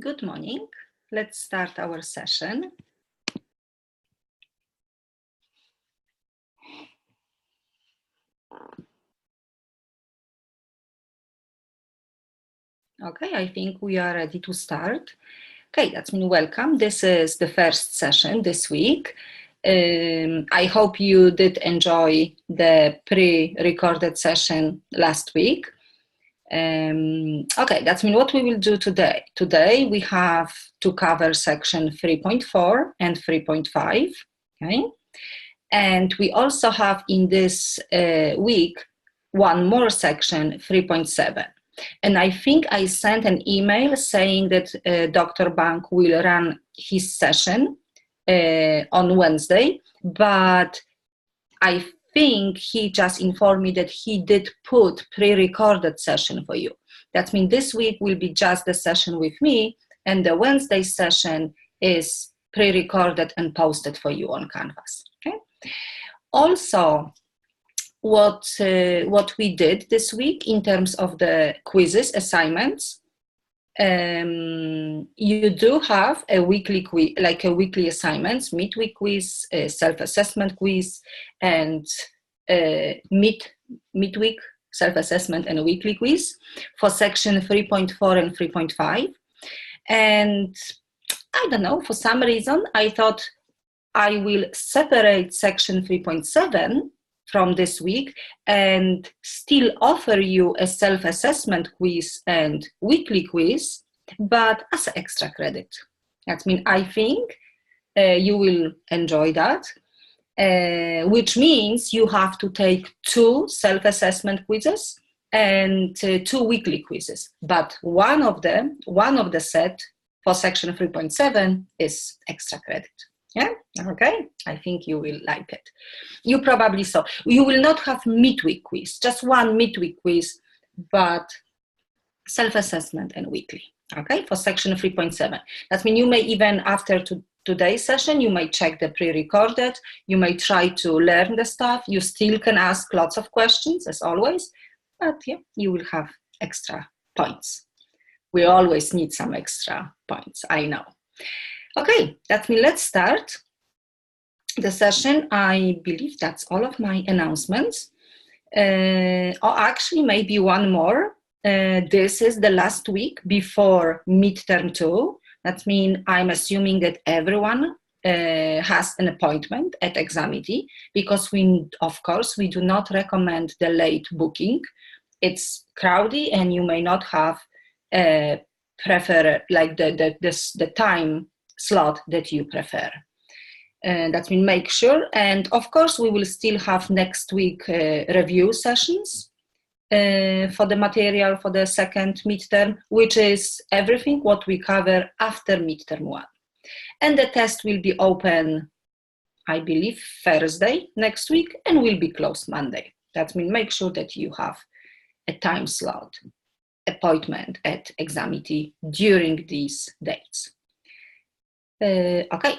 Good morning. Let's start our session. Okay, I think we are ready to start. Okay, that's mean welcome. This is the first session this week. I hope you did enjoy the pre-recorded session last week. Okay, that's mean what we will do today. Today we have to cover section 3.4 and 3.5, okay? And we also have in this week one more section, 3.7. And I think I sent an email saying that Dr. Bank will run his session on Wednesday, but I think he just informed me that he did put pre-recorded session for you. That means this week will be just the session with me, and the Wednesday session is pre-recorded and posted for you on Canvas. Okay. Also, what we did this week in terms of the quizzes, assignments, you do have a weekly quiz, like a weekly assignments, midweek quiz, self-assessment quiz, and midweek self-assessment and a weekly quiz for section 3.4 and 3.5. And I don't know, for some reason, I thought I will separate section 3.7 from this week and still offer you a self-assessment quiz and weekly quiz, but as an extra credit. That means I think you will enjoy that, which means you have to take 2 self-assessment quizzes and 2 weekly quizzes, but one of the set for section 3.7 is extra credit. Yeah, okay, I think you will like it. You probably saw. You will not have midweek quiz, just one midweek quiz, but self-assessment and weekly, okay, for section 3.7. That means you may even, after today's session, you may check the pre-recorded, you may try to learn the stuff, you still can ask lots of questions, as always, but yeah, you will have extra points. We always need some extra points, I know. Okay, that means let's start the session. I believe that's all of my announcements. Or actually, maybe one more. This is the last week before midterm 2. That means I'm assuming that everyone has an appointment at Examity, because of course, we do not recommend the late booking. It's crowded and you may not have prefer like the time slot that you prefer. That means make sure, and of course we will still have next week review sessions for the material for the second midterm, which is everything what we cover after midterm 1. And the test will be open, I believe, Thursday next week and will be closed Monday. That means make sure that you have a time slot appointment at Examity during these dates. Okay,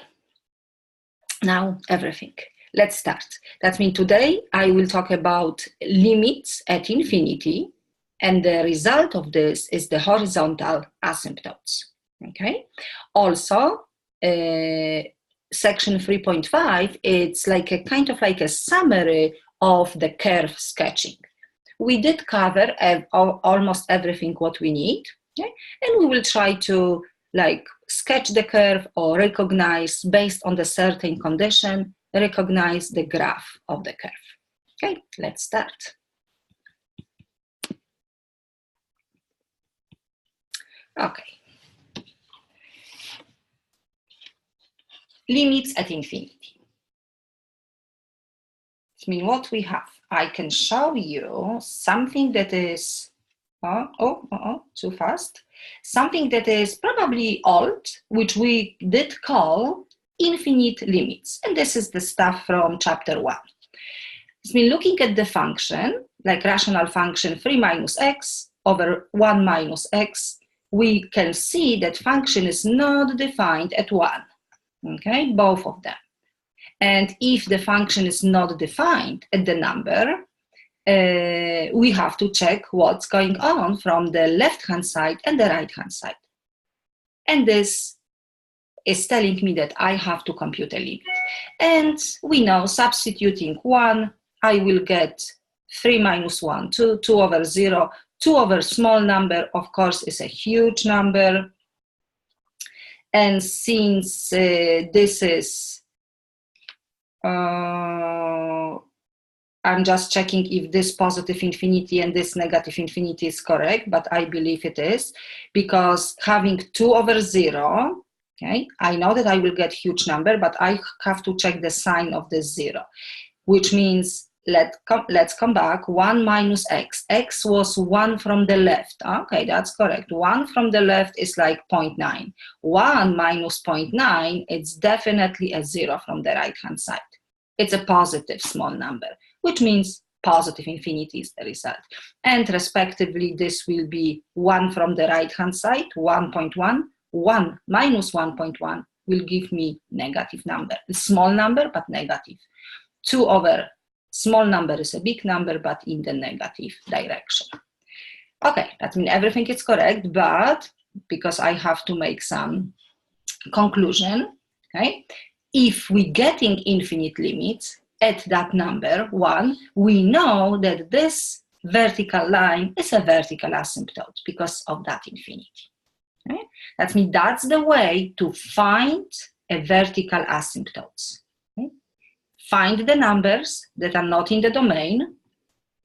now everything. Let's start. That means today I will talk about limits at infinity, and the result of this is the horizontal asymptotes. Okay. Also, section 3.5, it's like a kind of like a summary of the curve sketching. We did cover almost everything what we need, okay? And we will try to like sketch the curve or recognize, based on the certain condition, recognize the graph of the curve. Okay, let's start. Okay. Limits at infinity. I mean, what we have, I can show you something that is, too fast. Something that is probably old, which we did call infinite limits. And this is the stuff from chapter 1. It's been looking at the function, like rational function 3 minus x over 1 minus x. We can see that function is not defined at 1. Okay, both of them. And if the function is not defined at the number, we have to check what's going on from the left-hand side and the right-hand side. And this is telling me that I have to compute a limit. And we know, substituting 1, I will get 3 minus 1, 2, 2 over 0. 2 over small number, of course, is a huge number. And since this is, I'm just checking if this positive infinity and this negative infinity is correct, but I believe it is, because having 2 over 0, okay, I know that I will get huge number, but I have to check the sign of this 0, which means let's come back. 1 minus x. X was 1 from the left. Okay, that's correct. 1 from the left is like 0.9. 1 minus 0.9, it's definitely a 0 from the right-hand side. It's a positive small number, which means positive infinity is the result. And respectively, this will be 1 from the right-hand side, 1.1. 1 minus 1.1 will give me negative number. A small number, but negative. 2 over small number is a big number, but in the negative direction. Okay, that means everything is correct, but because I have to make some conclusion, okay, if we're getting infinite limits at that number 1, we know that this vertical line is a vertical asymptote because of that infinity. Okay? That means that's the way to find a vertical asymptotes. Okay? Find the numbers that are not in the domain.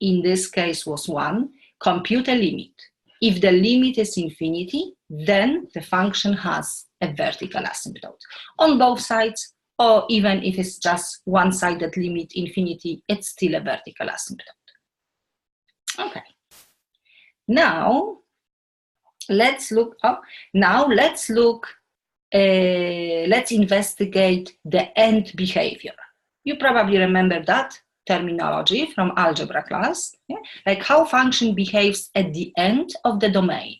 In this case was 1. Compute a limit. If the limit is infinity, then the function has a vertical asymptote. On both sides, or even if it's just one-sided limit infinity, it's still a vertical asymptote. Okay. Now, let's investigate the end behavior. You probably remember that terminology from algebra class, yeah? Like how function behaves at the end of the domain.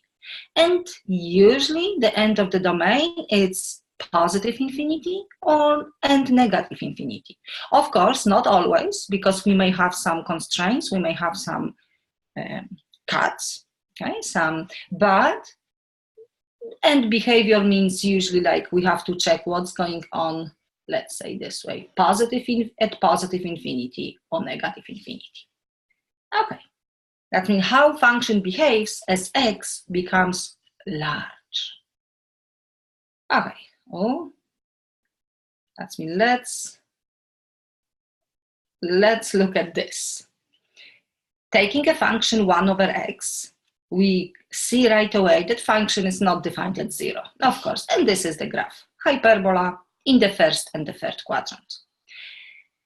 And usually the end of the domain is positive infinity and negative infinity. Of course, not always, because we may have some constraints, we may have some cuts, okay, but end behavior means usually like we have to check what's going on, let's say this way, at positive infinity or negative infinity. Okay, that means how function behaves as x becomes large. Okay, that means let's look at this. Taking a function 1 over x, we see right away that function is not defined at 0, of course, and this is the graph, hyperbola in the first and the third quadrant.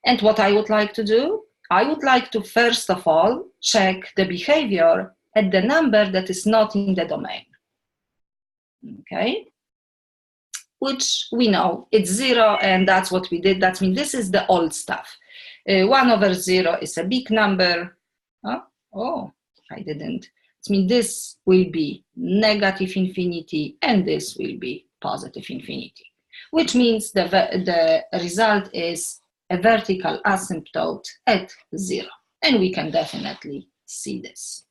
And what I would like to do, I would like to first of all check the behavior at the number that is not in the domain, okay? Which we know it's 0, and that's what we did. That means this is the old stuff. 1 over 0 is a big number. I didn't. It means this will be negative infinity, and this will be positive infinity, which means the result is a vertical asymptote at 0. And we can definitely see this.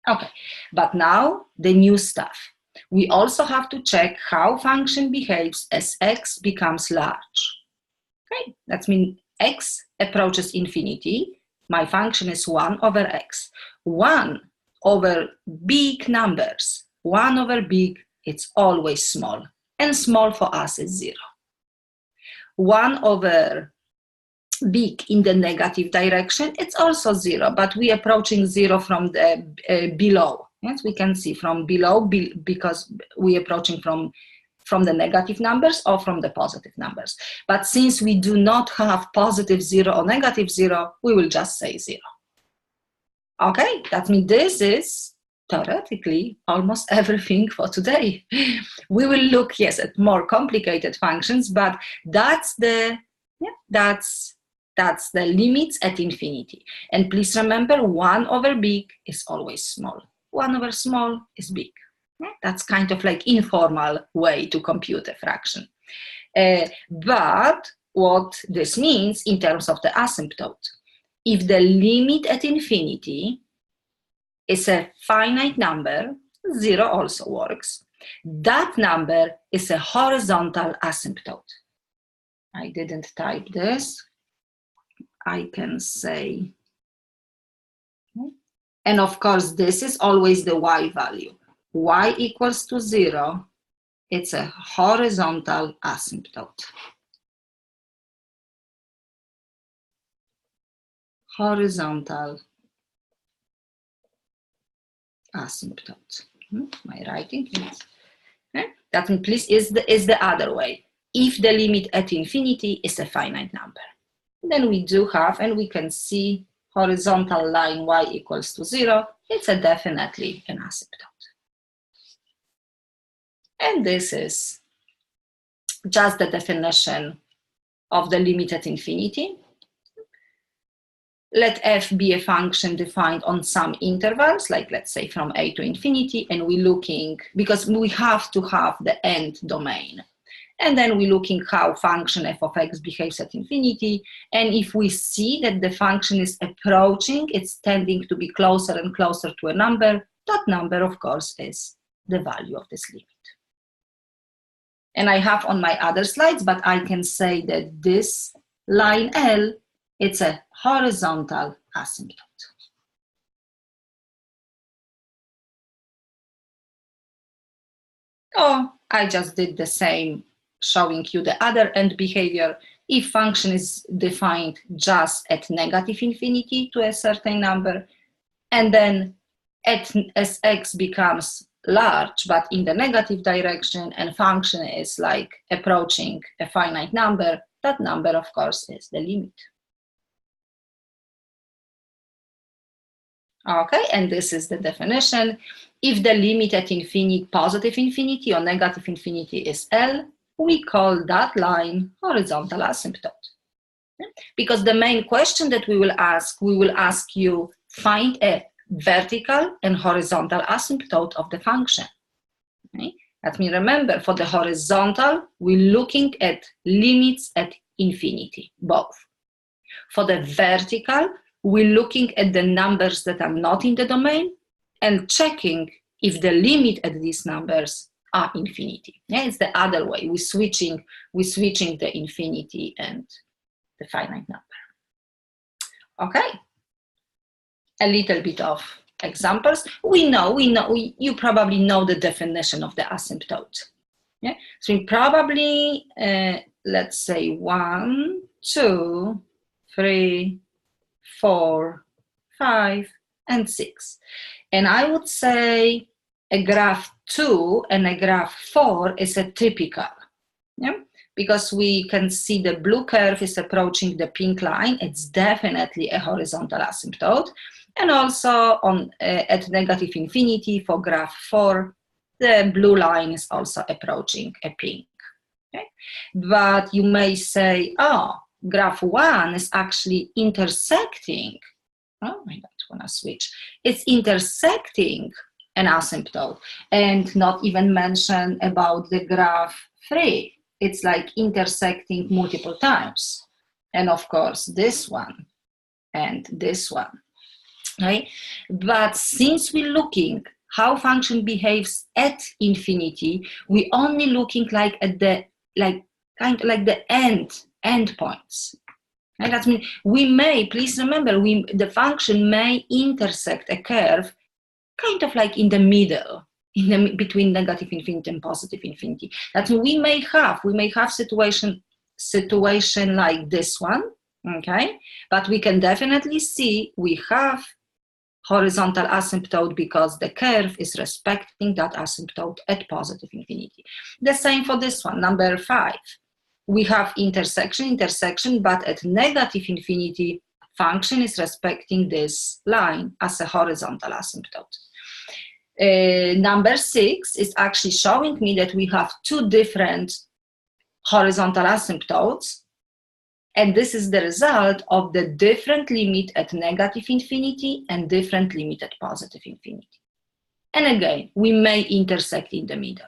Okay, but now the new stuff. We also have to check how function behaves as x becomes large. Okay, that means x approaches infinity. My function is 1 over x. 1 over big numbers. 1 over big, it's always small. And small for us is 0. 1 over big in the negative direction, it's also 0, but we're approaching 0 from the below. Yes, we can see from below because we're approaching from the negative numbers or from the positive numbers. But since we do not have positive 0 or negative 0, we will just say 0. Okay, that means this is theoretically almost everything for today. We will look, yes, at more complicated functions, but that's the limits at infinity. And please remember, 1 over big is always small. 1 over small is big. That's kind of like informal way to compute a fraction. But what this means in terms of the asymptote, if the limit at infinity is a finite number, 0 also works. That number is a horizontal asymptote. I didn't type this. I can say, and of course, this is always the y value. Y equals to 0. It's a horizontal asymptote. Horizontal asymptote. My writing is. That please is the other way. If the limit at infinity is a finite number, then we do have, and we can see horizontal line y equals to 0. It's definitely an asymptote. And this is just the definition of the limit at infinity. Let f be a function defined on some intervals, like let's say from a to infinity, and we're looking, because we have to have the end domain. And then we're looking how function f of x behaves at infinity. And if we see that the function is approaching, it's tending to be closer and closer to a number, that number, of course, is the value of this limit. And I have on my other slides, but I can say that this line L, it's a horizontal asymptote. Oh, I just did the same, showing you the other end behavior. If function is defined just at negative infinity to a certain number, and then as x becomes large, but in the negative direction, and function is like approaching a finite number, that number, of course, is the limit. Okay, and this is the definition. If the limit at infinity, positive infinity or negative infinity is L, we call that line horizontal asymptote. Because the main question that we will ask you, find a vertical and horizontal asymptote of the function. Okay? Let me remember, for the horizontal, we're looking at limits at infinity, both. For the vertical, we're looking at the numbers that are not in the domain and checking if the limit at these numbers are infinity. Yeah, it's the other way. We're switching the infinity and the finite number. Okay, a little bit of examples. You probably know the definition of the asymptote. Yeah, so we probably, let's say 1, 2, 3, 4, 5, and 6. And I would say a graph 2 and a graph 4 is a typical, yeah? Because we can see the blue curve is approaching the pink line. It's definitely a horizontal asymptote. And also at negative infinity for graph 4, the blue line is also approaching a pink. Okay? But you may say, oh, graph 1 is actually intersecting. Oh, I don't want to switch. It's intersecting an asymptote, and not even mention about the graph 3. It's like intersecting multiple times. And of course, this one and this one. Right? But since we're looking how function behaves at infinity, we're only looking like at the kind of like the end points. And that means we may, please remember, the function may intersect a curve kind of like in the middle, between negative infinity and positive infinity. That means we may have situation like this one, okay? But we can definitely see we have horizontal asymptote because the curve is respecting that asymptote at positive infinity. The same for this one, number 5. We have intersection, but at negative infinity, function is respecting this line as a horizontal asymptote. Number 6 is actually showing me that we have 2 different horizontal asymptotes, and this is the result of the different limit at negative infinity and different limit at positive infinity. And again, we may intersect in the middle.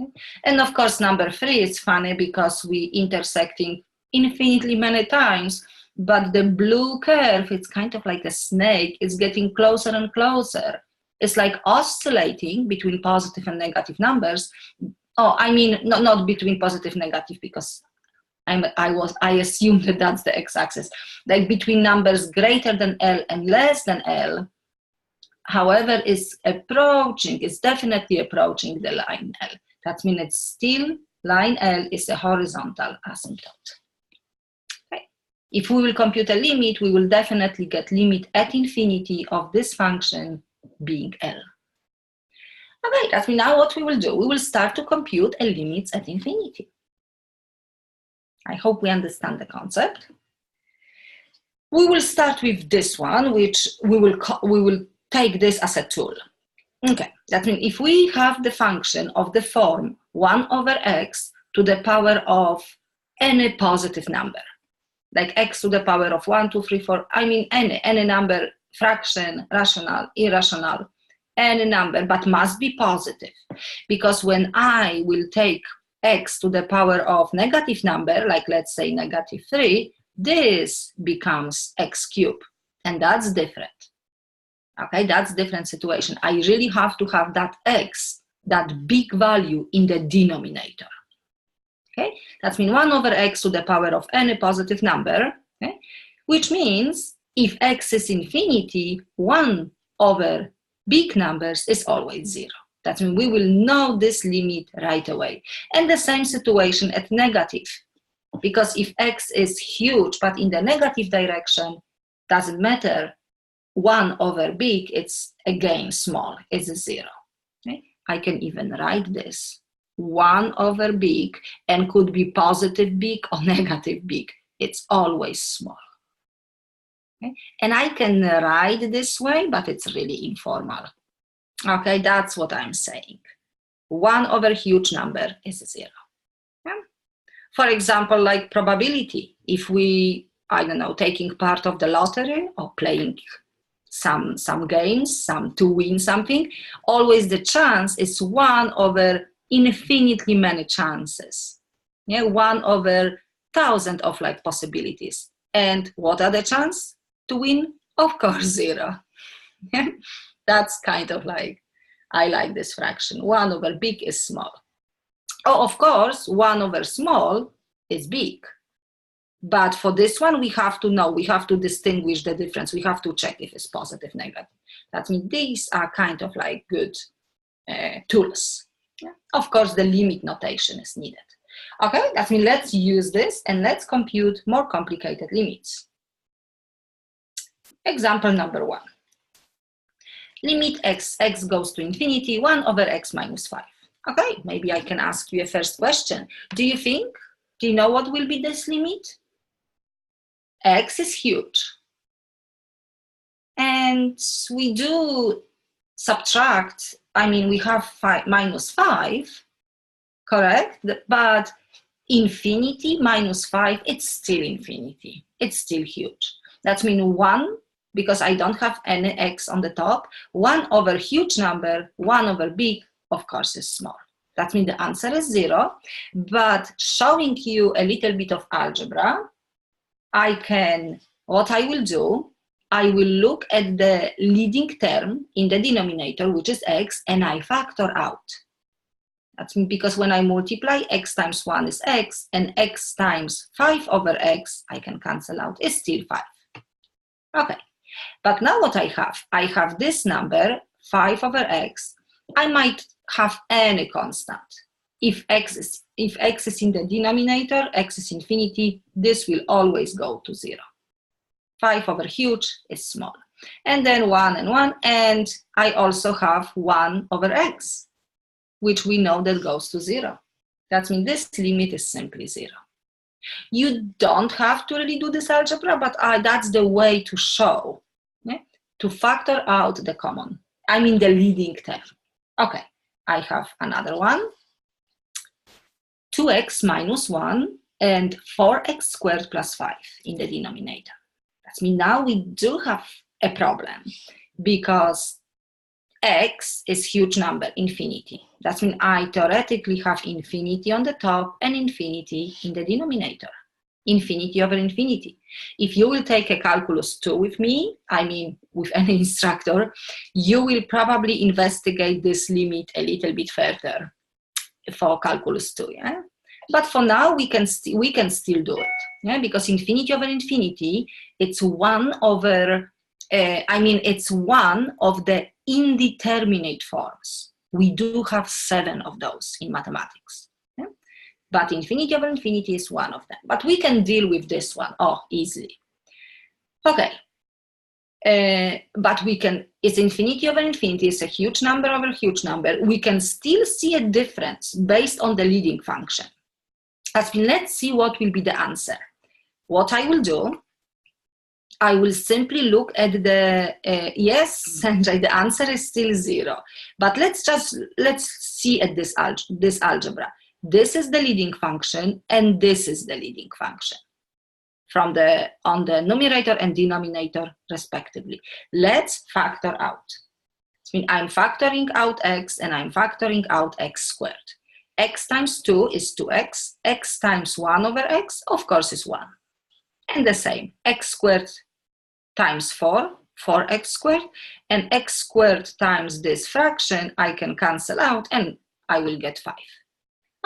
Okay? And of course, number 3 is funny because we intersecting infinitely many times, but the blue curve, it's kind of like a snake, it's getting closer and closer It's like oscillating between positive and negative numbers. Oh, I mean, not between positive and negative, because I assume that that's the x-axis. Like between numbers greater than L and less than L, however, is definitely approaching the line L. That means it's still, line L is a horizontal asymptote. Okay. If we will compute a limit, we will definitely get limit at infinity of this function being L. Okay, that means now what we will do, we will start to compute a limits at infinity. I hope we understand the concept. We will start with this one, which we will take this as a tool. Okay, that means if we have the function of the form 1 over x to the power of any positive number, like x to the power of 1, 2, 3, 4, I mean any number, fraction, rational, irrational, any number, but must be positive. Because when I will take x to the power of negative number, like let's say negative 3, this becomes x cubed, and that's different. Okay, that's different situation. I really have to have that x, that big value in the denominator. Okay, that means 1 over x to the power of any positive number, okay? Which means if x is infinity, 1 over big numbers is always 0. That means we will know this limit right away. And the same situation at negative, because if x is huge but in the negative direction, doesn't matter, 1 over big, it's again small, it's 0. Okay? I can even write this, 1 over big, and could be positive big or negative big, it's always small. Okay? And I can write this way, but it's really informal. Okay, that's what I'm saying. 1 over huge number is 0. Yeah? For example, like probability, if we, I don't know, taking part of the lottery or playing some games, to win something, always the chance is 1 over infinitely many chances. Yeah, 1 over 1,000 of like possibilities. And what are the chances to win? Of course, 0. Yeah? That's kind of like, I like this fraction. 1 over big is small. Oh, of course, 1 over small is big. But for this one, we have to know, we have to distinguish the difference. We have to check if it's positive, negative. That means these are kind of like good tools. Yeah? Of course, the limit notation is needed. Okay, that means let's use this and let's compute more complicated limits. Example number 1. Limit x goes to infinity, 1 over x minus 5. Okay, maybe I can ask you a first question. Do you know what will be this limit? X is huge. And we do subtract, I mean, we have minus 5, correct? But infinity minus 5, it's still infinity. It's still huge. That means 1, because I don't have any x on the top, 1 over huge number, 1 over big, of course, is small. That means the answer is 0. But showing you a little bit of algebra, what I will do, I will look at the leading term in the denominator, which is x, and I factor out. That's because when I multiply, x times 1 is x, and x times 5 over x, I can cancel out, is still 5. Okay, but now what I have this number, 5 over x. I might have any constant. If x is in the denominator, x is infinity, this will always go to 0. 5 over huge is small. And then 1 and 1, and I also have 1 over x, which we know that goes to 0. That means this limit is simply 0. You don't have to really do this algebra, but that's the way to show, yeah? To factor out the common, I mean the leading term. Okay, I have another one. 2x minus 1 and 4x squared plus 5 in the denominator. That means now we do have a problem because x is huge number, infinity. That means I theoretically have infinity on the top and infinity in the denominator. infinity over infinity. If you will take a calculus 2 with me, I mean with any instructor, you will probably investigate this limit a little bit further for calculus 2, yeah? But for now, we can still do it, yeah? Because infinity over infinity, it's one over, it's one of the indeterminate forms. We do have 7 of those in mathematics. Yeah? But infinity over infinity is one of them. But we can deal with this one, easily. Okay. But we can, it's infinity over infinity, it's a huge number over huge number. We can still see a difference based on the leading function. Let's see what will be the answer. What I will do, I will simply look at the, yes, Sanjay, the answer is still 0. But let's see at this algebra. This is the leading function, and this is the leading function on the numerator and denominator, respectively. Let's factor out. I mean, I'm factoring out x, and I'm factoring out x squared. X times 2 is 2x. X times 1 over x, of course, is 1. And the same, x squared times 4, 4x squared, and x squared times this fraction, I can cancel out, and I will get 5.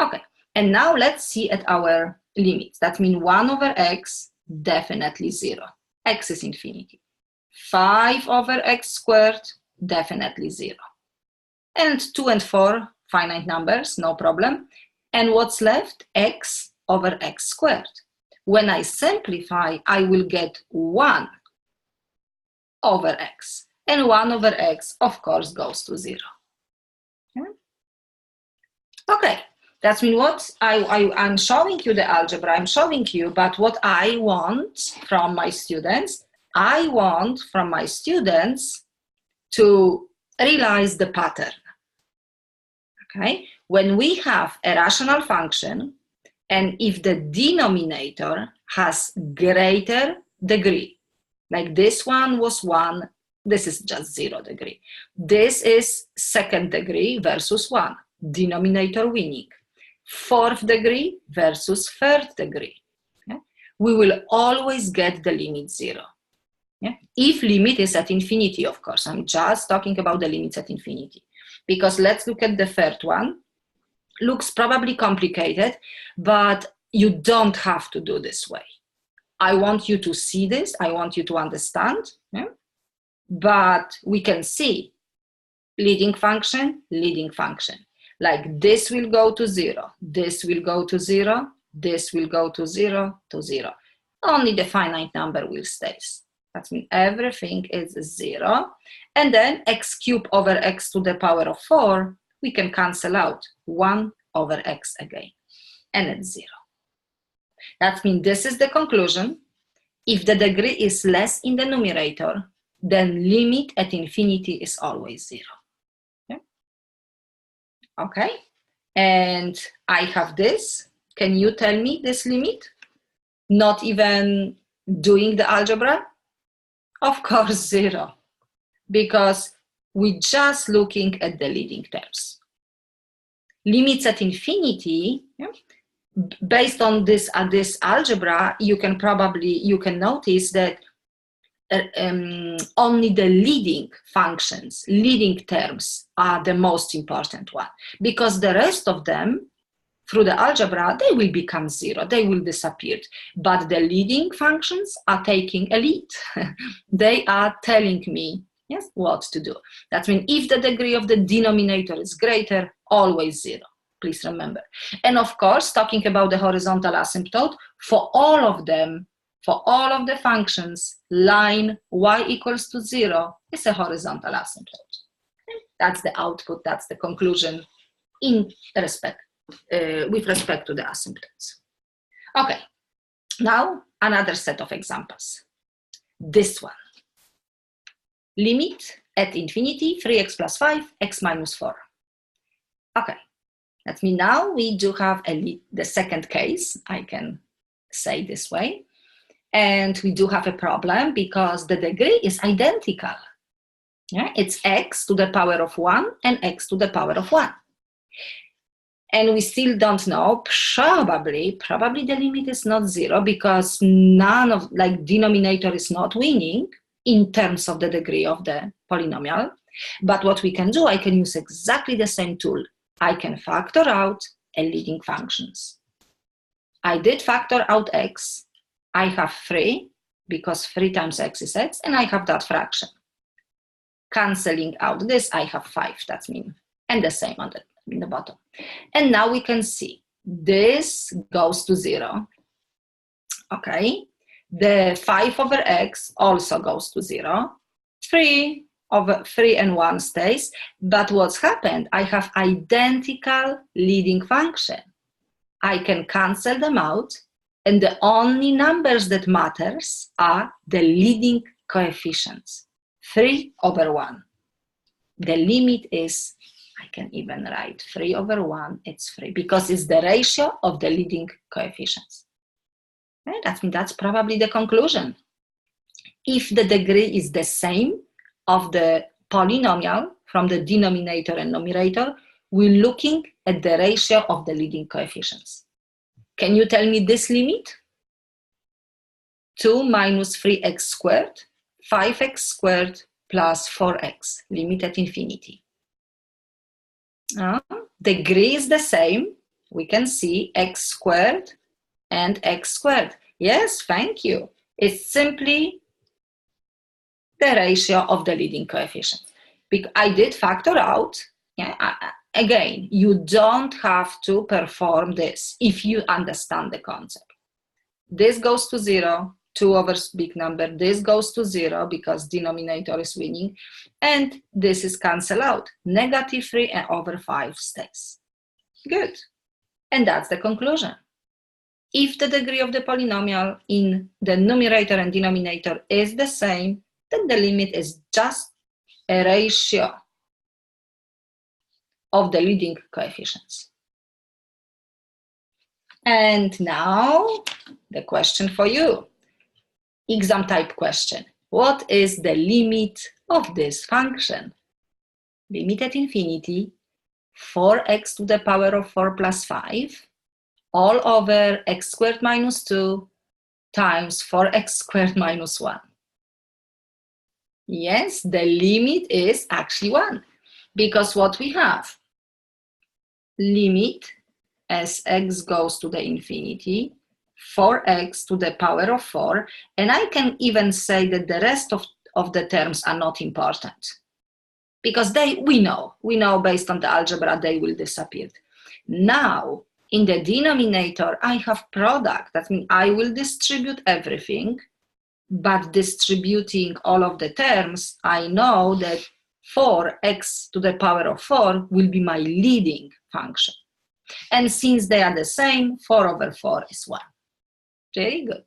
Okay, and now let's see at our limits. That means 1 over x, definitely 0. X is infinity. 5 over x squared, definitely 0. And 2 and 4, finite numbers, no problem. And what's left? X over x squared. When I simplify, I will get 1 over x. And 1 over x, of course, goes to 0. Okay, that's mean what I'm showing you the algebra, I'm showing you, but what I want from my students, I want from my students to realize the pattern. Okay, when we have a rational function, and if the denominator has greater degree, like this one was 1, this is just 0 degree. This is second degree versus 1, denominator winning. Fourth degree versus third degree. Okay? We will always get the limit 0. Yeah? If limit is at infinity, of course, I'm just talking about the limits at infinity. Because let's look at the third one. Looks probably complicated, but you don't have to do this way. I want you to see this, I want you to understand, yeah? But we can see leading function, like this will go to 0, this will go to 0, this will go to 0, to 0. Only the finite number will stay. That means everything is 0. And then x cubed over x to the power of 4, we can cancel out 1 over x again, and it's 0. That means this is the conclusion. If the degree is less in the numerator, then limit at infinity is always 0. Okay, and I have this. Can you tell me this limit? Not even doing the algebra? Of course, 0, because we're just looking at the leading terms. Limits at infinity, yeah? Based on this algebra, you can notice that only the leading functions, leading terms are the most important one, because the rest of them, through the algebra, they will become 0, they will disappear. But the leading functions are taking a lead. They are telling me, yes, what to do. That means if the degree of the denominator is greater, always 0. Please remember. And of course, talking about the horizontal asymptote, for all of them, for all of the functions, line y equals to 0 is a horizontal asymptote. That's the output, that's the conclusion with respect to the asymptotes. Okay, now another set of examples. This one. Limit at infinity, 3x plus 5, x minus 4. Okay, that means now we do have the second case, I can say this way. And we do have a problem because the degree is identical. Yeah? It's x to the power of 1 and x to the power of 1. And we still don't know, probably the limit is not 0 because none of, like, denominator is not winning in terms of the degree of the polynomial. But what we can do, I can use exactly the same tool. I can factor out a leading functions. I did factor out x. I have 3 because 3 times x is x, and I have that fraction. Cancelling out this, I have 5, that's mean, and the same on the bottom. And now we can see this goes to 0. Okay, the 5 over x also goes to 0. 3 over 3 and 1 stays, but what's happened? I have identical leading function. I can cancel them out, and the only numbers that matters are the leading coefficients. 3 over 1. The limit is, I can even write 3 over 1, it's 3, because it's the ratio of the leading coefficients. Okay? That's probably the conclusion. If the degree is the same of the polynomial from the denominator and numerator, we're looking at the ratio of the leading coefficients. Can you tell me this limit? 2 minus 3x squared, 5x squared plus 4x, limit at infinity. Degree is the same. We can see x squared and x squared. Yes, thank you. It's simply the ratio of the leading coefficients. I did factor out. Yeah, again, you don't have to perform this if you understand the concept. This goes to 0, 2 over big number. This goes to 0 because denominator is winning. And this is cancelled out. Negative 3 and over 5 stays. Good. And that's the conclusion. If the degree of the polynomial in the numerator and denominator is the same, then the limit is just a ratio of the leading coefficients. And now the question for you. Exam type question. What is the limit of this function? Limit at infinity, 4x to the power of 4 plus 5, all over x squared minus 2 times 4x squared minus 1. Yes, the limit is actually 1, because what we have, limit as x goes to the infinity, 4x to the power of 4, and I can even say that the rest of the terms are not important, because we know based on the algebra they will disappear. Now, in the denominator, I have product. That means I will distribute everything, but distributing all of the terms, I know that 4x to the power of 4 will be my leading function. And since they are the same, 4 over 4 is 1. Very good.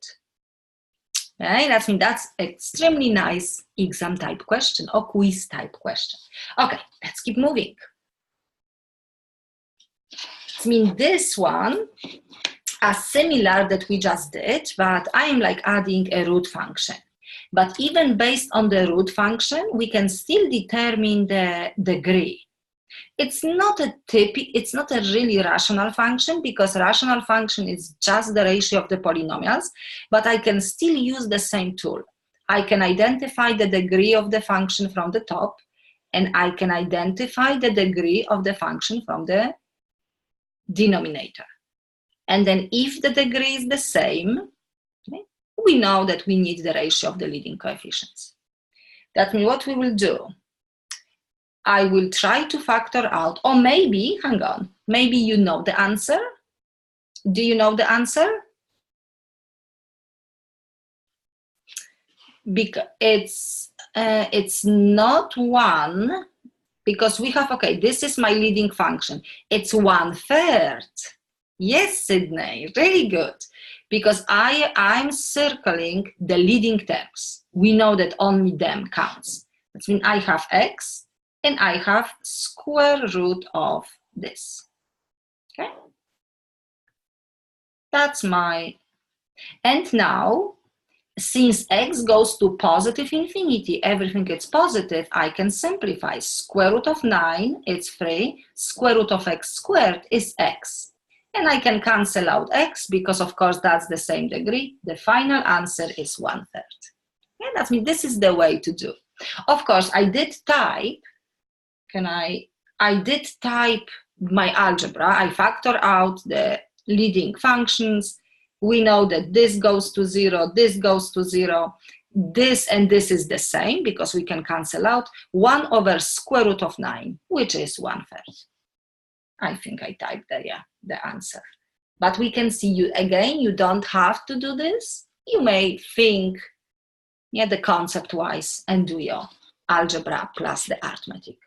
Okay, that's extremely nice exam type question or quiz type question. Okay, let's keep moving. This one are similar that we just did, but I am like adding a root function. But even based on the root function, we can still determine the degree. It's not a really rational function, because rational function is just the ratio of the polynomials, but I can still use the same tool. I can identify the degree of the function from the top, and I can identify the degree of the function from the denominator. And then if the degree is the same, okay, we know that we need the ratio of the leading coefficients. That means what we will do, I will try to factor out, or maybe, hang on, maybe you know the answer. Do you know the answer? Because it's not 1, because we have, okay, this is my leading function. It's 1/3. Yes, Sydney, really good. Because I'm circling the leading terms. We know that only them counts. That means I have x, and I have square root of this. Okay? That's my, and now since x goes to positive infinity, everything is positive, I can simplify. Square root of 9, it's 3. Square root of x squared is x. And I can cancel out x because, of course, that's the same degree. The final answer is 1/3. Yeah, that means this is the way to do. Of course, I did type, I did type my algebra. I factor out the leading functions. We know that this goes to 0, this goes to 0. This and this is the same because we can cancel out 1 over square root of 9, which is 1/3. I think I typed there, yeah, the answer. But we can see, you don't have to do this. You may think, yeah, the concept-wise and do your algebra plus the arithmetic.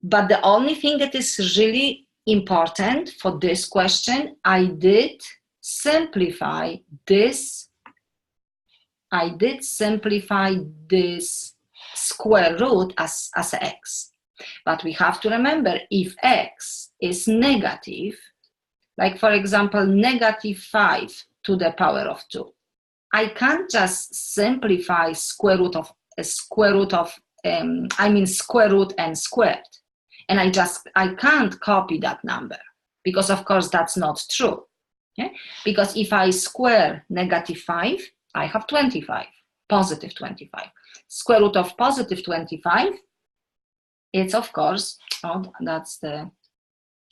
But the only thing that is really important for this question, I did simplify this. I did simplify this square root as x. But we have to remember, if x is negative, like for example, -5 to the power of 2, I can't just simplify square root and squared. And I can't copy that number because, of course, that's not true. Okay? Because if I square -5, I have 25, positive 25. Square root of positive 25, it's of course,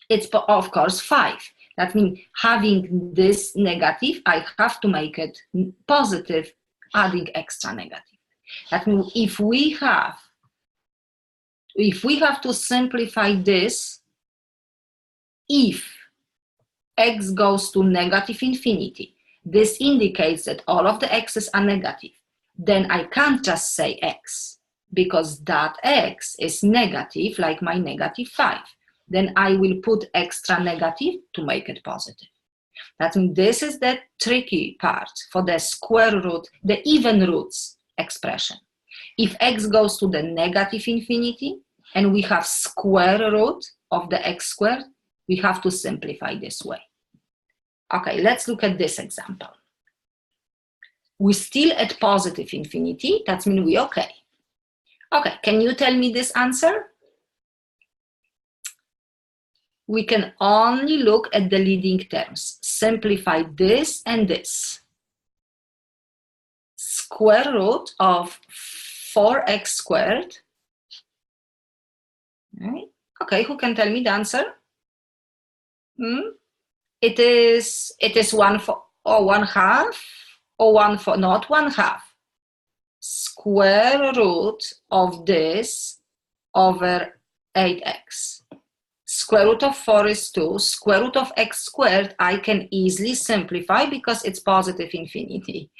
it's of course 5. That means having this negative, I have to make it positive, adding extra negative. That means if we have to simplify this, if x goes to negative infinity, this indicates that all of the x's are negative. Then I can't just say x, because that x is negative, like my -5. Then I will put extra negative to make it positive. That means this is the tricky part for the square root, the even roots expression. If x goes to the negative infinity and we have square root of the x squared, we have to simplify this way. Okay, let's look at this example. We're still at positive infinity, that means we're okay. Okay, can you tell me this answer? We can only look at the leading terms. Simplify this and this. Square root of 4x squared. Right. Okay, who can tell me the answer? It is 1/4 or 1/2 or 1/4, not 1/2. Square root of this over 8x. Square root of 4 is 2. Square root of x squared, I can easily simplify because it's positive infinity.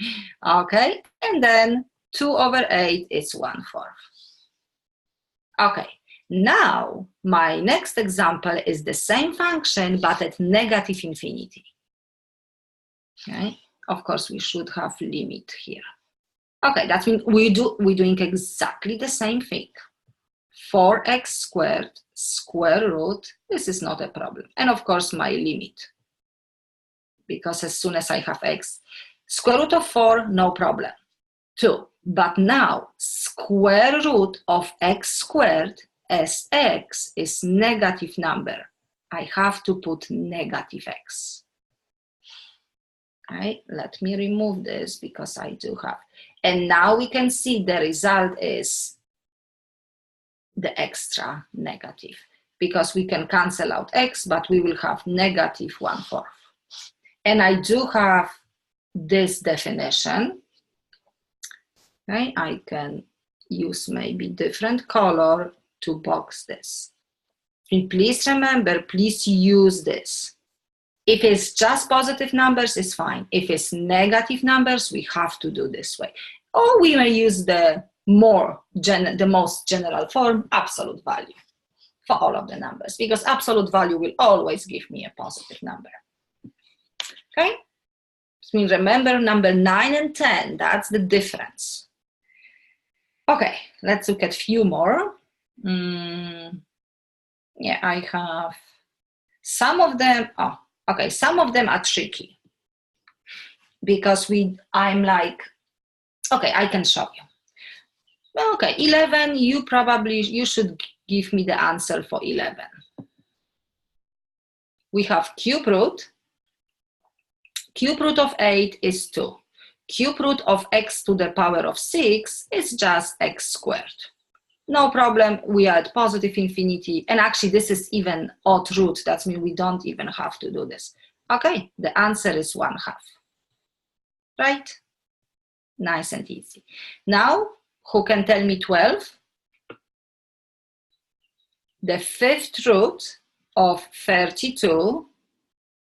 Okay, and then 2 over 8 is 1/4. Okay, now my next example is the same function but at negative infinity. Okay, of course we should have limit here. Okay, that means we're doing exactly the same thing. 4x squared square root, this is not a problem. And of course my limit, because as soon as I have x, square root of 4, no problem, 2. But now square root of x squared, as x is negative number, I have to put negative x. Okay, let me remove this because I do have. And now we can see the result is the extra negative, because we can cancel out x, but we will have negative 1/4. And I do have this definition. Okay, I can use maybe different color to box this. And please remember, please use this. If it's just positive numbers, it's fine. If it's negative numbers, we have to do this way. Or we may use the most general form, absolute value, for all of the numbers, because absolute value will always give me a positive number. Okay? So remember number 9 and 10, that's the difference. Okay, let's look at a few more. Yeah, I have some of them. Oh, okay, some of them are tricky because I'm like Okay, I can show you. Okay, 11, you should give me the answer for 11. We have cube root. Cube root of 8 is 2. Cube root of x to the power of 6 is just x squared. No problem, we are at positive infinity. And actually, this is even odd root. That means we don't even have to do this. Okay, the answer is 1/2. Right? Nice and easy. Now, who can tell me 12? The fifth root of 32,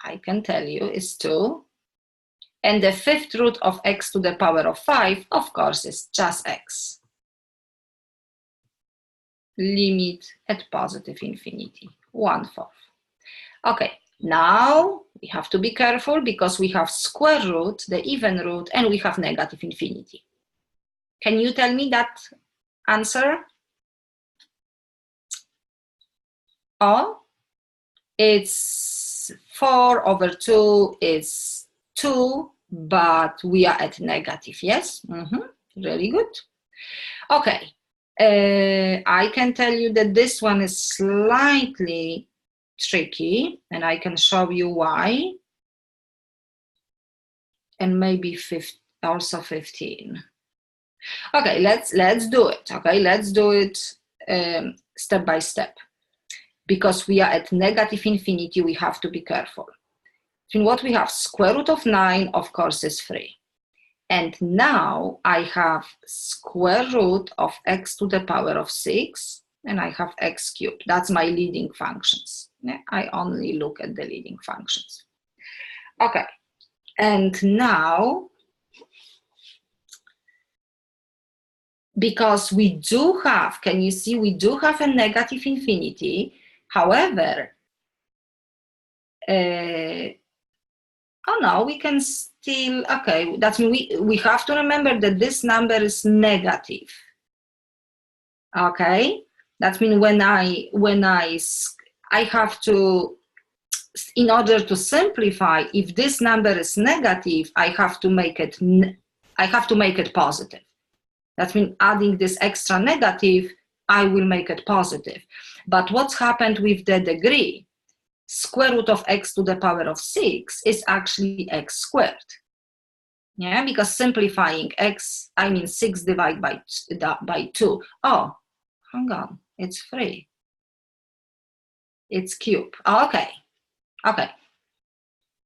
I can tell you, is 2. And the fifth root of x to the power of 5, of course, is just x. Limit at positive infinity, 1/4. Okay, now we have to be careful because we have square root, the even root, and we have negative infinity. Can you tell me that answer? Oh, it's 4/2 is 2, but we are at negative, yes? Really good. Okay, I can tell you that this one is slightly tricky, and I can show you why. And maybe also 15. Okay, let's do it. Okay, let's do it step by step. Because we are at negative infinity, we have to be careful. So what we have, square root of 9, of course, is 3. And now I have square root of x to the power of 6, and I have x cubed. That's my leading functions. I only look at the leading functions. Okay, and now, because we do have, can you see, we do have a negative infinity. However, oh no, we can still, okay, that means we have to remember that this number is negative. Okay, that means when I have to, in order to simplify, if this number is negative, I have to make it positive. That means adding this extra negative, I will make it positive. But what's happened with the degree? Square root of x to the power of 6 is actually x squared. Yeah, because simplifying x, I mean 6 divided by 2. Oh, hang on, it's 3. It's cube. Okay, okay.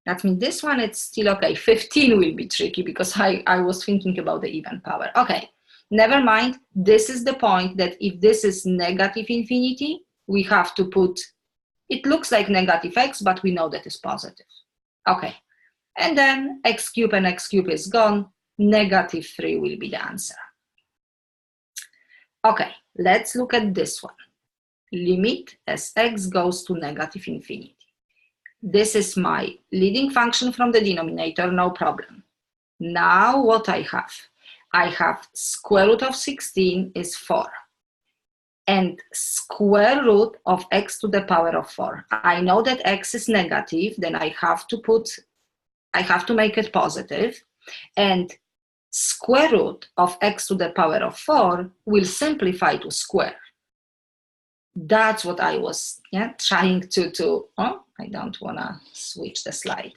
That means this one, it's still okay. 15 will be tricky because I was thinking about the even power. Okay, never mind. This is the point that if this is negative infinity, we have to put, it looks like negative x, but we know that it's positive. Okay, and then x cubed and x cubed is gone. Negative 3 will be the answer. Okay, let's look at this one. Limit as x goes to negative infinity. This is my leading function from the denominator, no problem. Now what I have square root of 16 is 4. And square root of x to the power of 4. I know that x is negative, then I have to make it positive. And square root of x to the power of 4 will simplify to square. That's what I was trying to I don't want to switch the slide.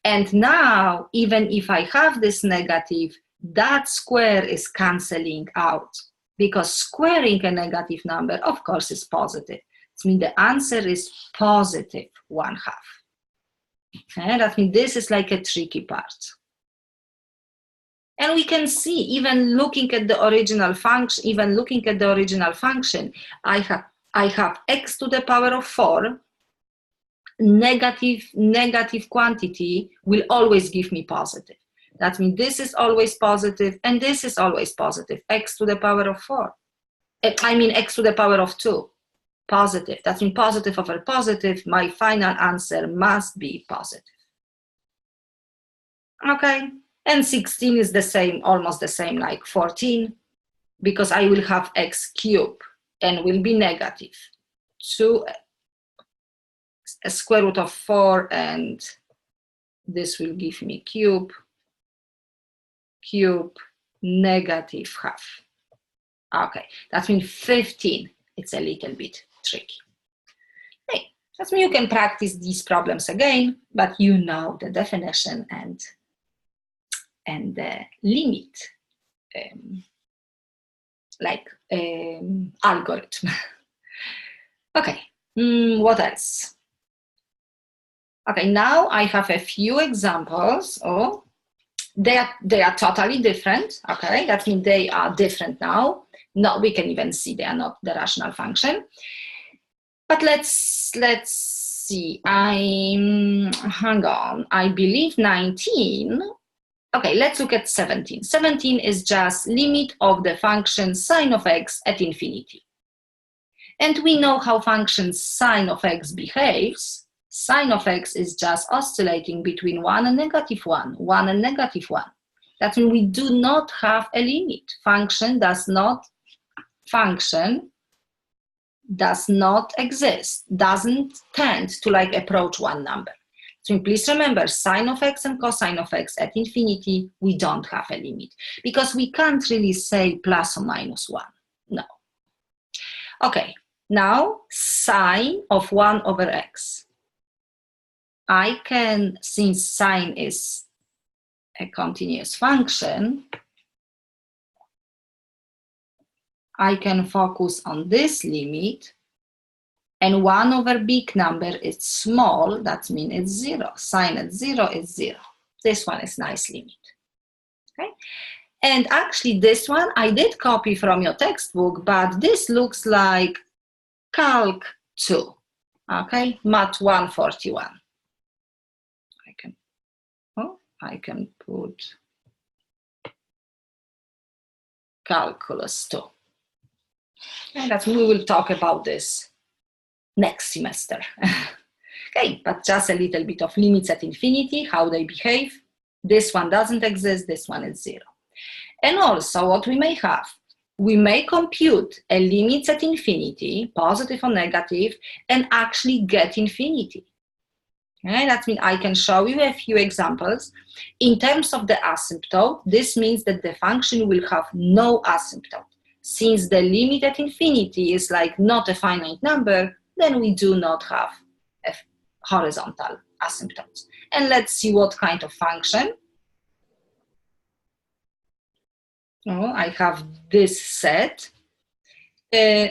And now, even if I have this negative, that square is canceling out. Because squaring a negative number, of course, is positive. It means the answer is positive 1/2. Okay? That means this is like a tricky part. And we can see, even looking at the original function, I have x to the power of 4. Negative quantity will always give me positive. That means this is always positive, and this is always positive. X to the power of 4. I mean x to the power of 2. Positive. That means positive over positive. My final answer must be positive. Okay. And 16 is the same, almost the same like 14, because I will have x cubed and will be negative. 2 a square root of 4, and this will give me cube, negative half. Okay, that means 15. It's a little bit tricky. Hey, that means you can practice these problems again, but you know the definition and the limit, algorithm. Okay, what else? Okay, now I have a few examples. Oh, they are totally different. Okay, that means they are different now. No, we can even see they are not the rational function. But let's see. Hang on. I believe 19. Okay, let's look at 17. 17 is just limit of the function sine of x at infinity. And we know how function sine of x behaves. Sine of x is just oscillating between 1 and -1, 1 and -1. That means we do not have a limit. Function does not exist, doesn't tend to like approach one number. So please remember, sine of x and cosine of x at infinity, we don't have a limit because we can't really say plus or minus 1. No. Okay, now sine of 1 over x. I can, since sine is a continuous function, I can focus on this limit, and 1 over big number is small, that means it's 0. Sine at 0 is 0. This one is nice limit. Okay? And actually this one I did copy from your textbook, but this looks like Calc 2. Okay? Mat 141. I can put Calculus 2. And that's, we will talk about this next semester. Okay, but just a little bit of limits at infinity, how they behave. This one doesn't exist, this one is 0. And also what we may have, we may compute a limits at infinity, positive or negative, and actually get infinity. Okay, that means I can show you a few examples. In terms of the asymptote, this means that the function will have no asymptote. Since the limit at infinity is like not a finite number, then we do not have a horizontal asymptote. And let's see what kind of function. Oh, I have this set.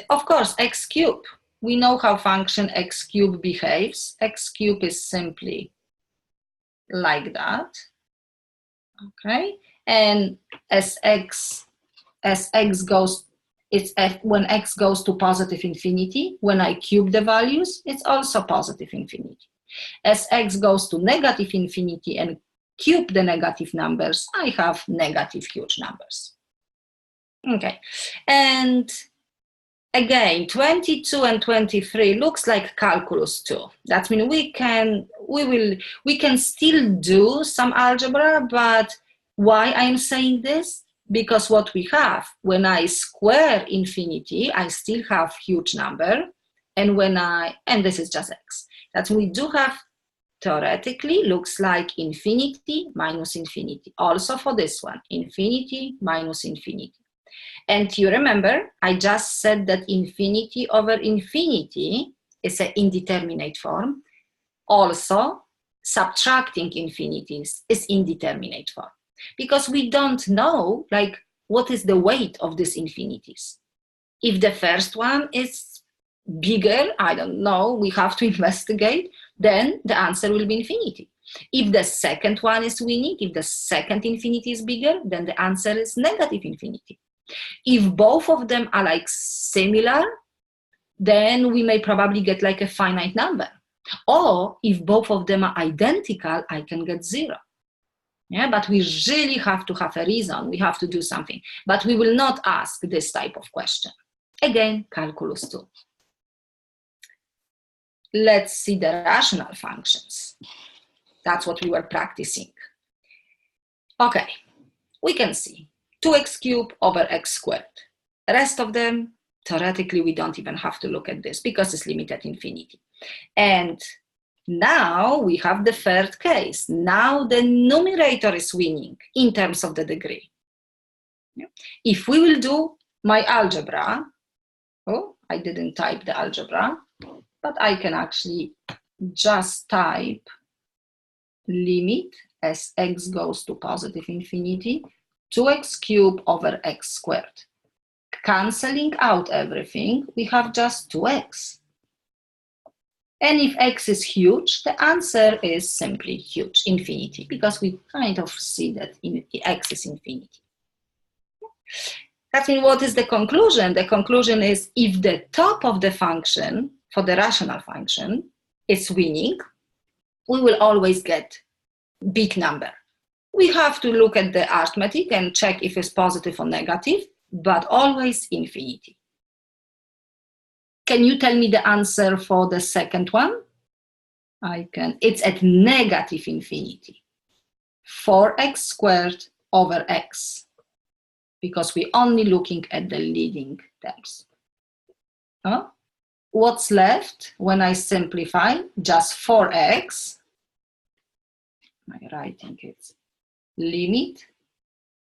Of course, x cubed. We know how function x cubed behaves. X cubed is simply like that. Okay, and as x goes, it's when x goes to positive infinity, when I cube the values, it's also positive infinity. As x goes to negative infinity and cube the negative numbers, I have negative huge numbers. Okay, and again, 22 and 23 looks like Calculus 2. That means we can still do some algebra, but why I'm saying this? Because what we have, when I square infinity, I still have huge number, and and this is just x. That we do have, theoretically, looks like infinity minus infinity. Also for this one, infinity minus infinity. And you remember, I just said that infinity over infinity is an indeterminate form. Also, subtracting infinities is indeterminate form. Because we don't know, like, what is the weight of these infinities. If the first one is bigger, I don't know, we have to investigate, then the answer will be infinity. If the second one is winning, if the second infinity is bigger, then the answer is negative infinity. If both of them are like similar, then we may probably get like a finite number. Or if both of them are identical, I can get 0. Yeah, but we really have to have a reason. We have to do something. But we will not ask this type of question. Again, Calculus 2. Let's see the rational functions. That's what we were practicing. Okay, we can see 2x cubed over x squared. The rest of them, theoretically, we don't even have to look at this because it's limited at infinity. And now we have the third case. Now the numerator is winning in terms of the degree. If we will do my algebra, oh, I didn't type the algebra, but I can actually just type limit as x goes to positive infinity, 2x cubed over x squared. Cancelling out everything, we have just 2x. And if x is huge, the answer is simply huge, infinity, because we kind of see that x is infinity. That means what is the conclusion? The conclusion is if the top of the function, for the rational function, is winning, we will always get big number. We have to look at the arithmetic and check if it's positive or negative, but always infinity. Can you tell me the answer for the second one? I can. It's at negative infinity. 4x squared over x, because we're only looking at the leading terms. What's left when I simplify? Just 4x. My writing is limit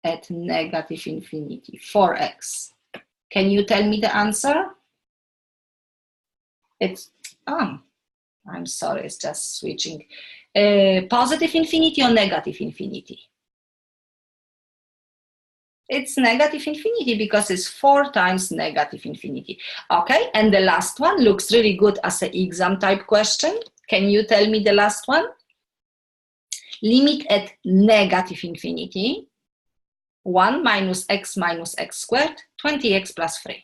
at negative infinity, 4x. Can you tell me the answer? It's, I'm sorry, it's just switching. Positive infinity or negative infinity? It's negative infinity because it's 4 times negative infinity. Okay, and the last one looks really good as an exam type question. Can you tell me the last one? Limit at negative infinity, 1 minus x squared, 20x plus 3.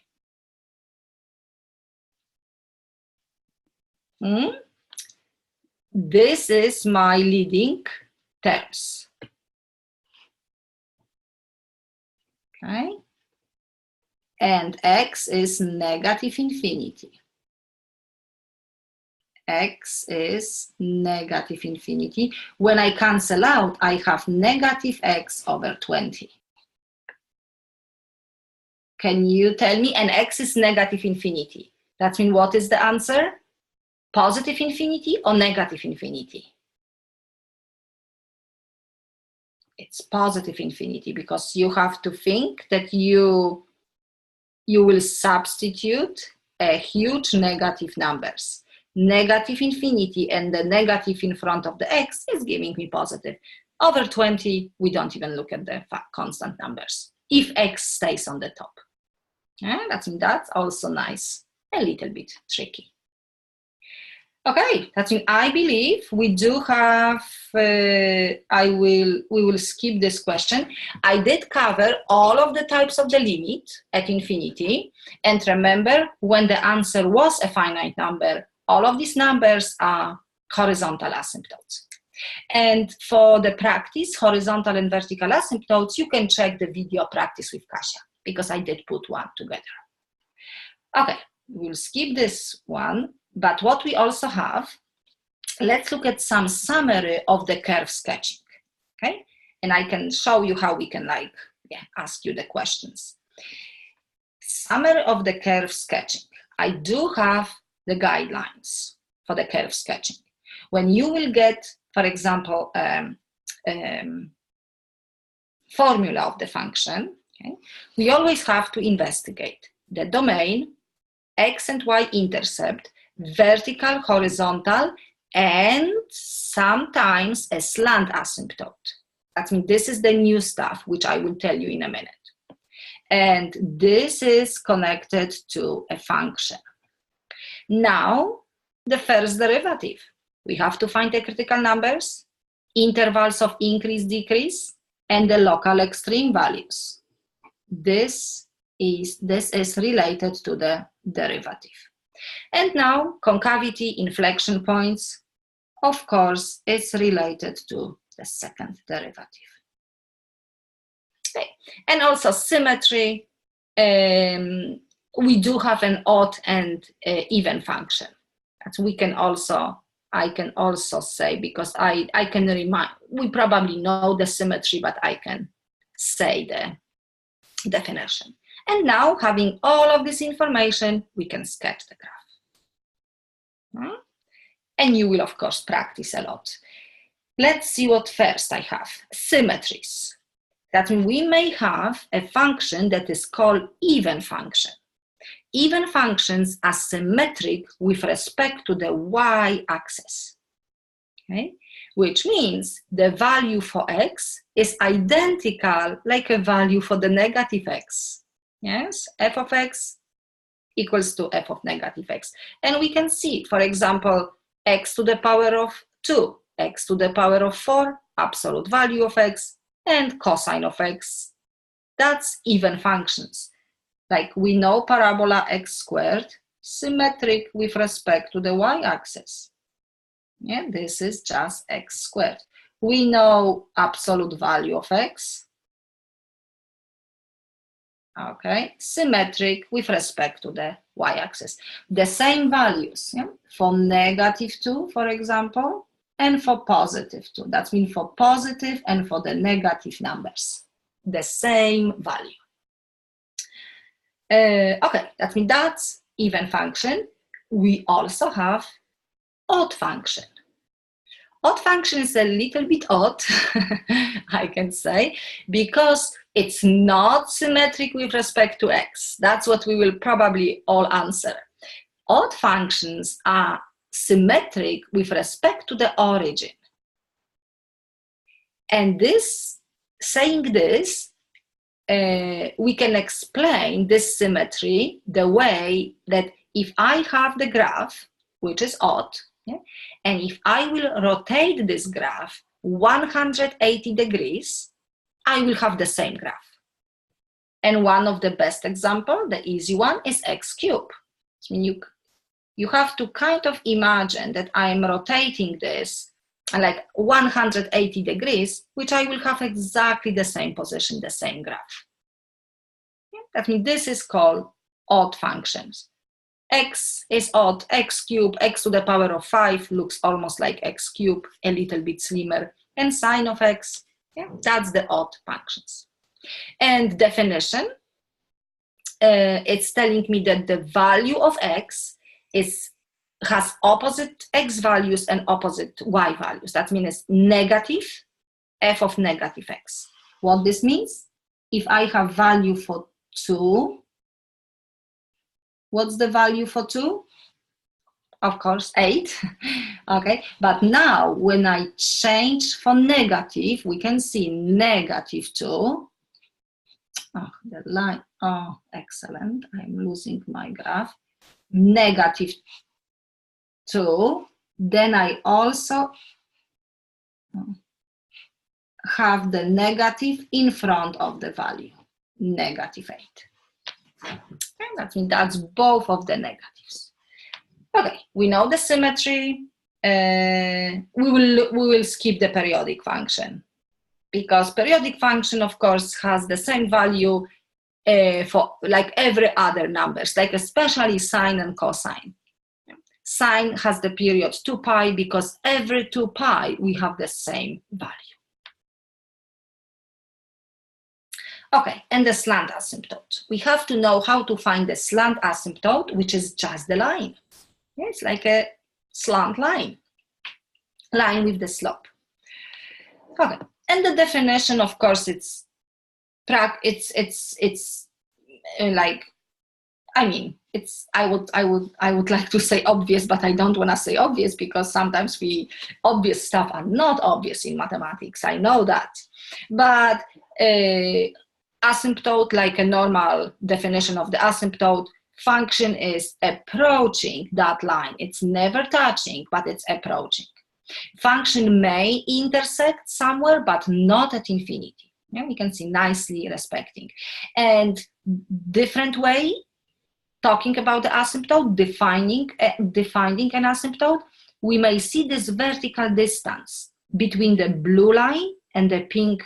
This is my leading terms. Okay, and x is negative infinity. X is negative infinity. When I cancel out, I have negative x over 20. Can you tell me? And x is negative infinity. That means what is the answer? Positive infinity or negative infinity? It's positive infinity, because you have to think that you will substitute a huge negative numbers. Negative infinity and the negative in front of the x is giving me positive. Over 20, we don't even look at the constant numbers, if x stays on the top. That's also nice, a little bit tricky. Okay, that's mean I believe we do have, we will skip this question. I did cover all of the types of the limit at infinity. And remember, when the answer was a finite number, all of these numbers are horizontal asymptotes. And for the practice, horizontal and vertical asymptotes, you can check the video practice with Kasia, because I did put one together. Okay, we'll skip this one. But what we also have, let's look at some summary of the curve sketching, okay? And I can show you how we can ask you the questions. Summary of the curve sketching. I do have the guidelines for the curve sketching. When you will get, for example, formula of the function, okay, we always have to investigate the domain, x and y intercept, vertical, horizontal, and sometimes a slant asymptote. That means this is the new stuff, which I will tell you in a minute. And this is connected to a function. Now, the first derivative. We have to find the critical numbers, intervals of increase, decrease, and the local extreme values. This is related to the derivative. And now, concavity, inflection points, of course, is related to the second derivative. Okay. And also symmetry, we do have an odd and even function. That we can also, I can also say, because I can remind, we probably know the symmetry, but I can say the definition. And now, having all of this information, we can sketch the graph. And you will, of course, practice a lot. Let's see what first I have. Symmetries. That means we may have a function that is called even function. Even functions are symmetric with respect to the y-axis, okay? Which means the value for x is identical like a value for the negative x. Yes, f of x equals to f of negative x. And we can see, for example, x to the power of 2, x to the power of 4, absolute value of x, and cosine of x. That's even functions. Like we know parabola x squared, symmetric with respect to the y-axis. Yeah, this is just x squared. We know absolute value of x. Okay, symmetric with respect to the y-axis. The same values, yeah, for -2, for example, and for +2. That means for positive and for the negative numbers. The same value. Okay, that means that's even function. We also have odd function. Odd function is a little bit odd, I can say, because it's not symmetric with respect to x. That's what we will probably all answer. Odd functions are symmetric with respect to the origin. And this, saying this, we can explain this symmetry the way that if I have the graph, which is odd, yeah, and if I will rotate this graph 180 degrees, I will have the same graph. And one of the best examples, the easy one, is x cubed. I mean, you have to kind of imagine that I'm rotating this like 180 degrees, which I will have exactly the same position, the same graph. That means this is called odd functions. X is odd, x cubed, x to the power of 5 looks almost like x cubed, a little bit slimmer, and sine of x, yeah, that's the odd functions. And definition, it's telling me that the value of x has opposite x values and opposite y values. That means negative f of negative x. What this means? If I have value for 2, what's the value for 2? Of course, 8. Okay, but now when I change for negative, we can see -2. Oh, the line, oh, excellent. I'm losing my graph. -2. Then I also have the negative in front of the value, -8. And that means that's both of the negatives. Okay, we know the symmetry. We will skip the periodic function, because periodic function, of course, has the same value for like every other numbers, like especially sine and cosine. Sine has the period 2 pi because every 2 pi we have the same value. Okay, and the slant asymptote. We have to know how to find the slant asymptote, which is just the line. Yeah, it's like a slant line with the slope. Okay, and the definition, of course, it's like, I mean, I would like to say obvious, but I don't want to say obvious, because sometimes obvious stuff are not obvious in mathematics. I know that, but asymptote, like a normal definition of the asymptote, function is approaching that line. It's never touching, but it's approaching. Function may intersect somewhere, but not at infinity. Yeah, we can see nicely respecting. And different way, talking about the asymptote, defining an asymptote, we may see this vertical distance between the blue line and the pink,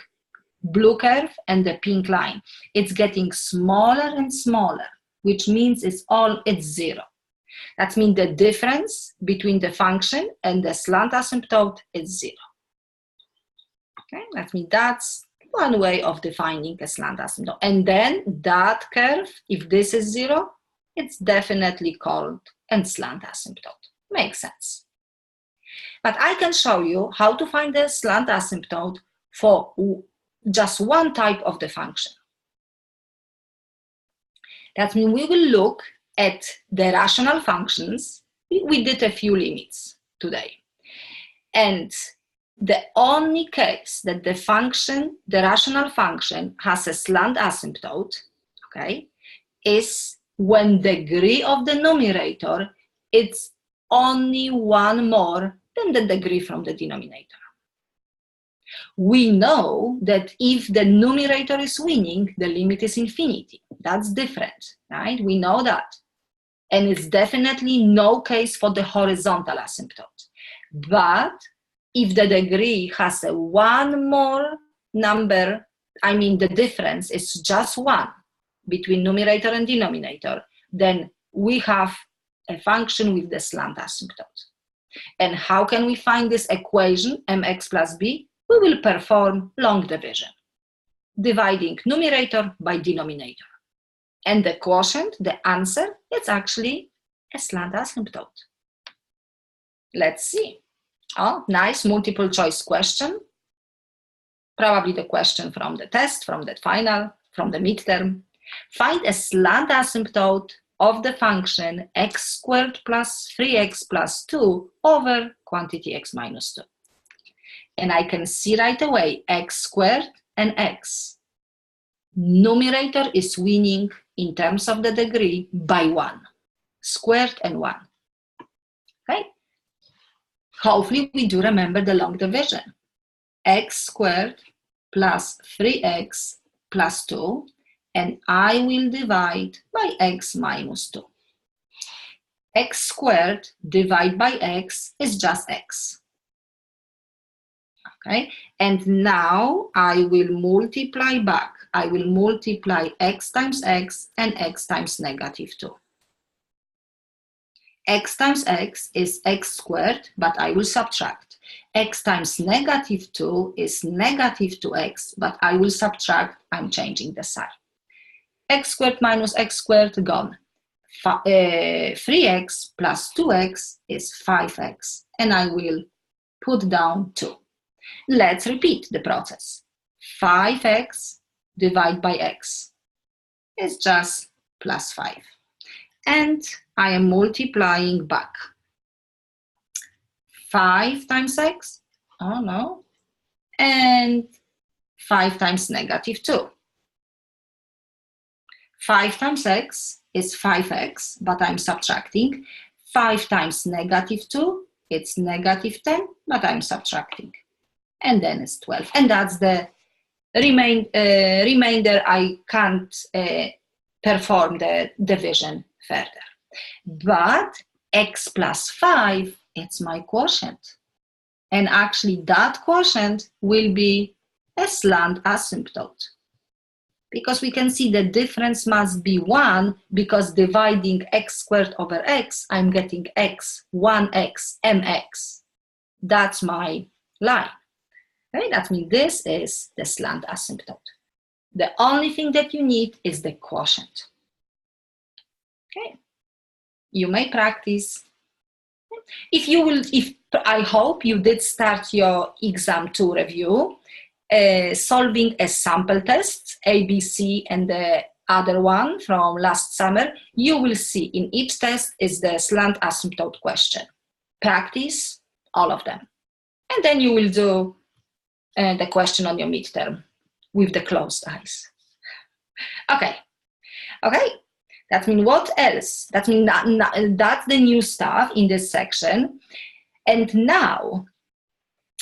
blue curve and the pink line. It's getting smaller and smaller, which means it's 0. That means the difference between the function and the slant asymptote is 0. Okay, that means that's one way of defining a slant asymptote. And then that curve, if this is 0, it's definitely called a slant asymptote. Makes sense. But I can show you how to find the slant asymptote for just one type of the function. That means we will look at the rational functions. We did a few limits today. And the only case that the function, the rational function, has a slant asymptote, okay, is when the degree of the numerator is only one more than the degree from the denominator. We know that if the numerator is winning, the limit is infinity. That's different, right? We know that. And it's definitely no case for the horizontal asymptote. But if the degree has a one more number, I mean the difference is just one between numerator and denominator, then we have a function with the slant asymptote. And how can we find this equation, mx plus b? We will perform long division, dividing numerator by denominator. And the quotient, the answer, it's actually a slant asymptote. Let's see. Oh, nice multiple choice question. Probably the question from the test, from the final, from the midterm. Find a slant asymptote of the function x squared plus 3x plus 2 over quantity x minus 2. And I can see right away x squared and x. Numerator is winning in terms of the degree by 1. Squared and 1. Okay? Hopefully we do remember the long division. X squared plus 3x plus 2, and I will divide by x minus 2. X squared divided by x is just x. Okay, and now I will multiply back. I will multiply x times x and x times negative 2. X times x is x squared, but I will subtract. X times negative 2 is negative 2x, but I will subtract. I'm changing the sign. X squared minus x squared gone. 3x plus 2x is 5x, and I will put down 2. Let's repeat the process. 5x divided by x is just plus 5. And I am multiplying back. 5 times x, oh no, and 5 times negative 2. 5 times x is 5x, but I'm subtracting. 5 times negative 2, it's negative 10, but I'm subtracting. And then it's 12. And that's the remainder. I can't perform the division further. But x plus 5, it's my quotient. And actually that quotient will be a slant asymptote. Because we can see the difference must be 1, because dividing x squared over x, I'm getting x, 1x, mx. That's my line. Okay, that means this is the slant asymptote. The only thing that you need is the quotient. Okay, you may practice. I hope you did start your exam 2 review, solving a sample test, ABC, and the other one from last summer. You will see in each test is the slant asymptote question. Practice all of them. And then you will do the question on your midterm with the closed eyes. Okay. That means what else? That means that's the new stuff in this section. And now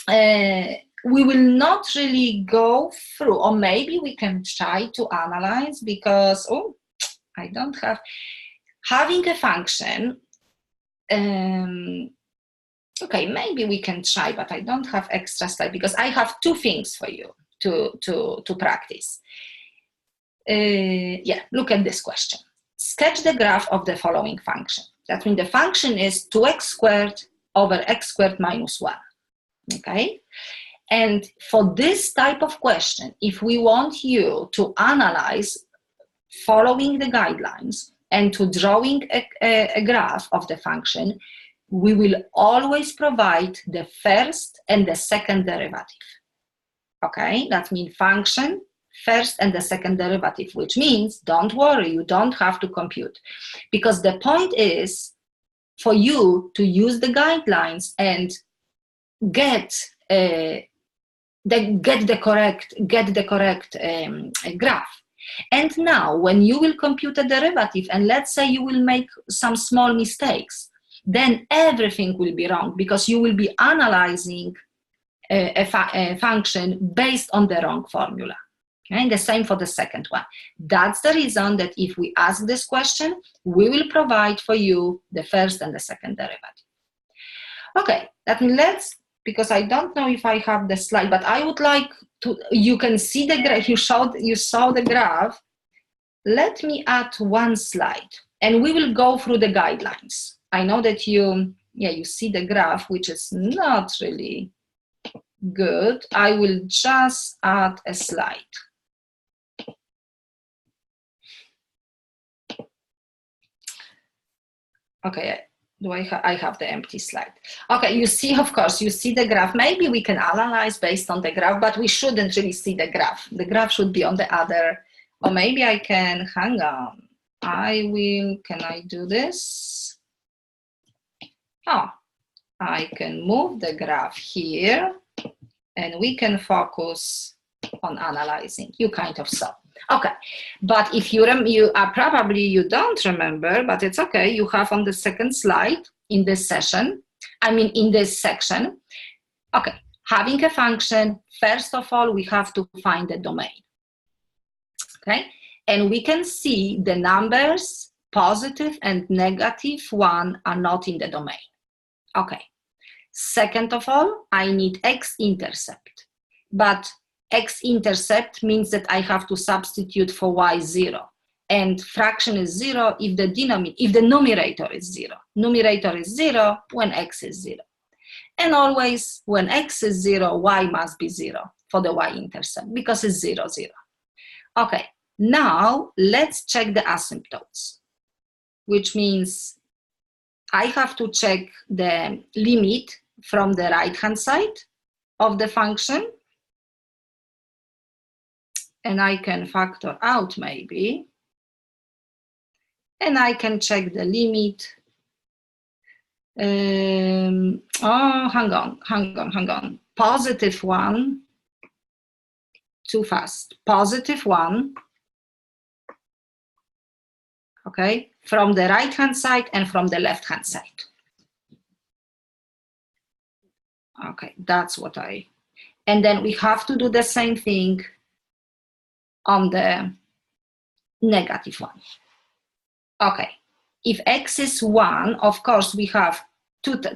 we will not really go through, or maybe we can try to analyze, because, I don't have, having a function, okay, maybe we can try, but I don't have extra slide, because I have 2 things for you to practice. Yeah, look at this question. Sketch the graph of the following function. That means the function is 2x squared over x squared minus 1. Okay? And for this type of question, if we want you to analyze following the guidelines and to drawing a graph of the function, we will always provide the first and the second derivative. Okay, that means function, first and the second derivative, which means don't worry, you don't have to compute. Because the point is for you to use the guidelines and get the correct graph. And now when you will compute a derivative, and let's say you will make some small mistakes, then everything will be wrong because you will be analyzing a function based on the wrong formula. Okay? And the same for the second one. That's the reason that if we ask this question, we will provide for you the first and the second derivative. Okay, that means because I don't know if I have the slide, but I would like to, you can see the graph, you saw the graph. Let me add one slide and we will go through the guidelines. I know that you see the graph, which is not really good. I will just add a slide. Okay, I have the empty slide. Okay, you see, of course, you see the graph. Maybe we can analyze based on the graph, but we shouldn't really see the graph. The graph should be on the other, or maybe I can, hang on. Can I do this? Oh, I can move the graph here and we can focus on analyzing. You kind of saw. Okay, but if you probably you don't remember, but it's okay. You have on the second slide in this session, in this section. Okay, having a function, first of all, we have to find the domain. Okay, and we can see the numbers positive and negative one are not in the domain. Okay, second of all, I need x-intercept, but x-intercept means that I have to substitute for y 0, and fraction is 0 if the numerator is 0. Numerator is 0 when x is 0, and always when x is 0, y must be 0 for the y-intercept because it's 0, 0. Okay, now let's check the asymptotes, which means I have to check the limit from the right-hand side of the function. And I can factor out maybe. And I can check the limit. Hang on. Positive 1. Too fast. Positive 1. Okay, from the right-hand side and from the left-hand side. Okay, that's what and then we have to do the same thing on the negative 1. Okay, if x is 1, of course we have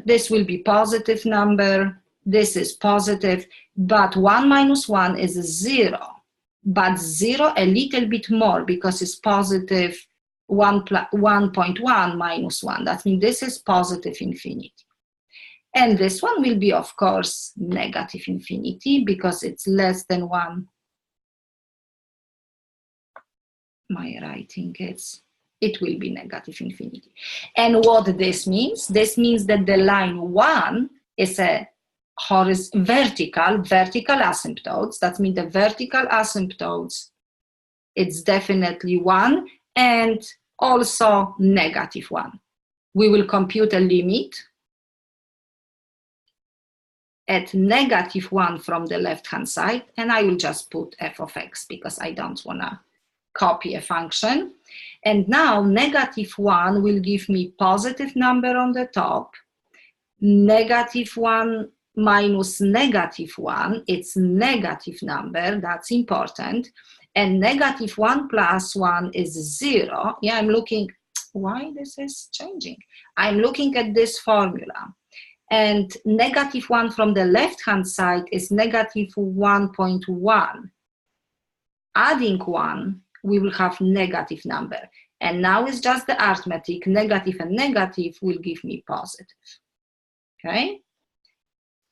this will be positive number, this is positive, but 1 minus 1 is 0, but 0 a little bit more because it's positive 1.1 minus 1. That means this is positive infinity. And this one will be, of course, negative infinity because it's less than 1. My writing it will be negative infinity. And what this means? This means that the line 1 is a vertical asymptotes. That means the vertical asymptotes, it's definitely 1 and also negative 1. We will compute a limit at negative 1 from the left-hand side, and I will just put f of x because I don't want to copy a function. And now negative 1 will give me positive number on the top. Negative 1 minus negative 1, it's negative number, that's important. And negative 1 plus 1 is 0. Yeah, I'm looking, why this is changing? I'm looking at this formula. And negative 1 from the left-hand side is negative 1.1. Adding 1, we will have negative number. And now it's just the arithmetic. Negative and negative will give me positive. Okay?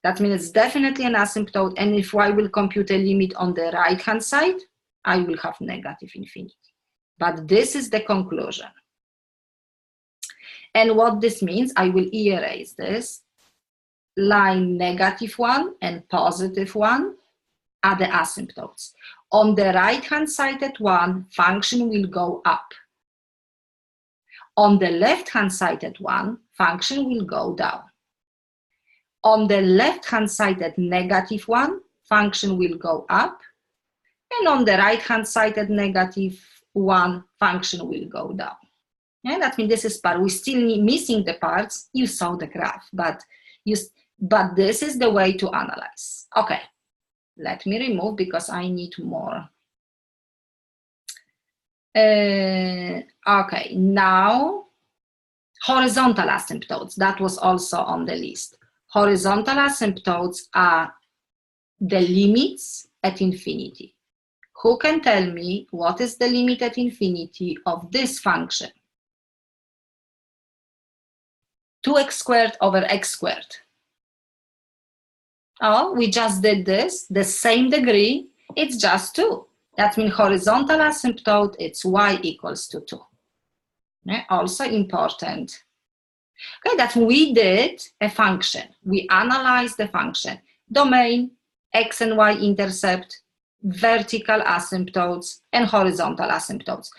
That means it's definitely an asymptote. And if I will compute a limit on the right-hand side, I will have negative infinity. But this is the conclusion. And what this means, I will erase this. Line negative 1 and positive 1 are the asymptotes. On the right-hand side at 1, function will go up. On the left-hand side at 1, function will go down. On the left-hand side at -1, function will go up. And on the right-hand side at -1, function will go down. Yeah, that means this is part. We still need missing the parts. You saw the graph, but this is the way to analyze. Okay, let me remove because I need more. Okay, now horizontal asymptotes. That was also on the list. Horizontal asymptotes are the limits at infinity. Who can tell me what is the limit at infinity of this function? 2x² over x². Oh, we just did this, the same degree, it's just 2. That means horizontal asymptote, it's y equals to 2. Yeah, also important. Okay, that we did a function. We analyzed the function. Domain, x and y intercept, vertical asymptotes, and horizontal asymptotes.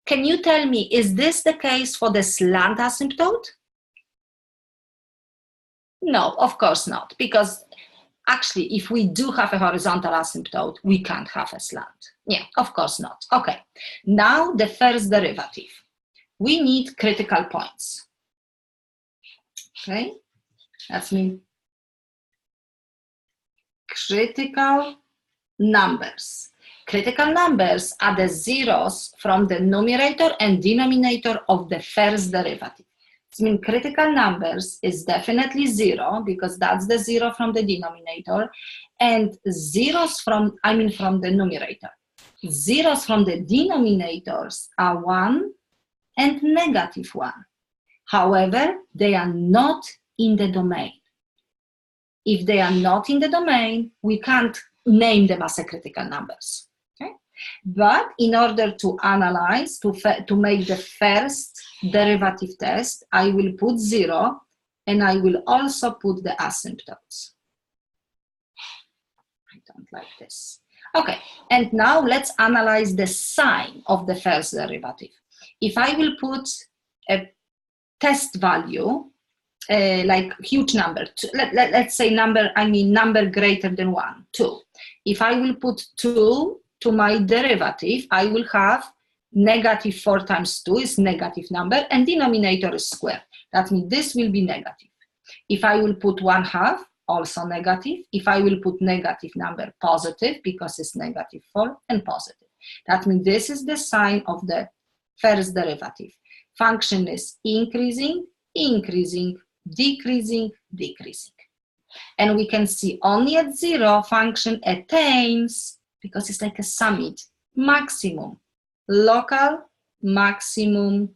Can you tell me, is this the case for the slant asymptote? No, of course not, because actually, if we do have a horizontal asymptote, we can't have a slant. Yeah, of course not. Okay, now the first derivative. We need critical points. Okay, that means critical numbers. Critical numbers are the zeros from the numerator and denominator of the first derivative. I mean, critical numbers is definitely 0 because that's the 0 from the denominator, and zeros from the numerator. Zeros from the denominators are 1 and -1. However, they are not in the domain. If they are not in the domain, we can't name them as a critical numbers. Okay? But in order to analyze, to make the first derivative test, I will put 0 and I will also put the asymptotes. I don't like this. Okay, and now let's analyze the sign of the first derivative. If I will put a test value, like huge number, let's say number greater than 1, 2. If I will put 2 to my derivative, I will have -4 times 2 is negative number, and denominator is square. That means this will be negative. If I will put 1/2, also negative. If I will put negative number, positive, because it's -4 and positive. That means this is the sign of the first derivative. Function is increasing, increasing, decreasing, decreasing. And we can see only at 0 function attains, because it's like a summit, maximum, local maximum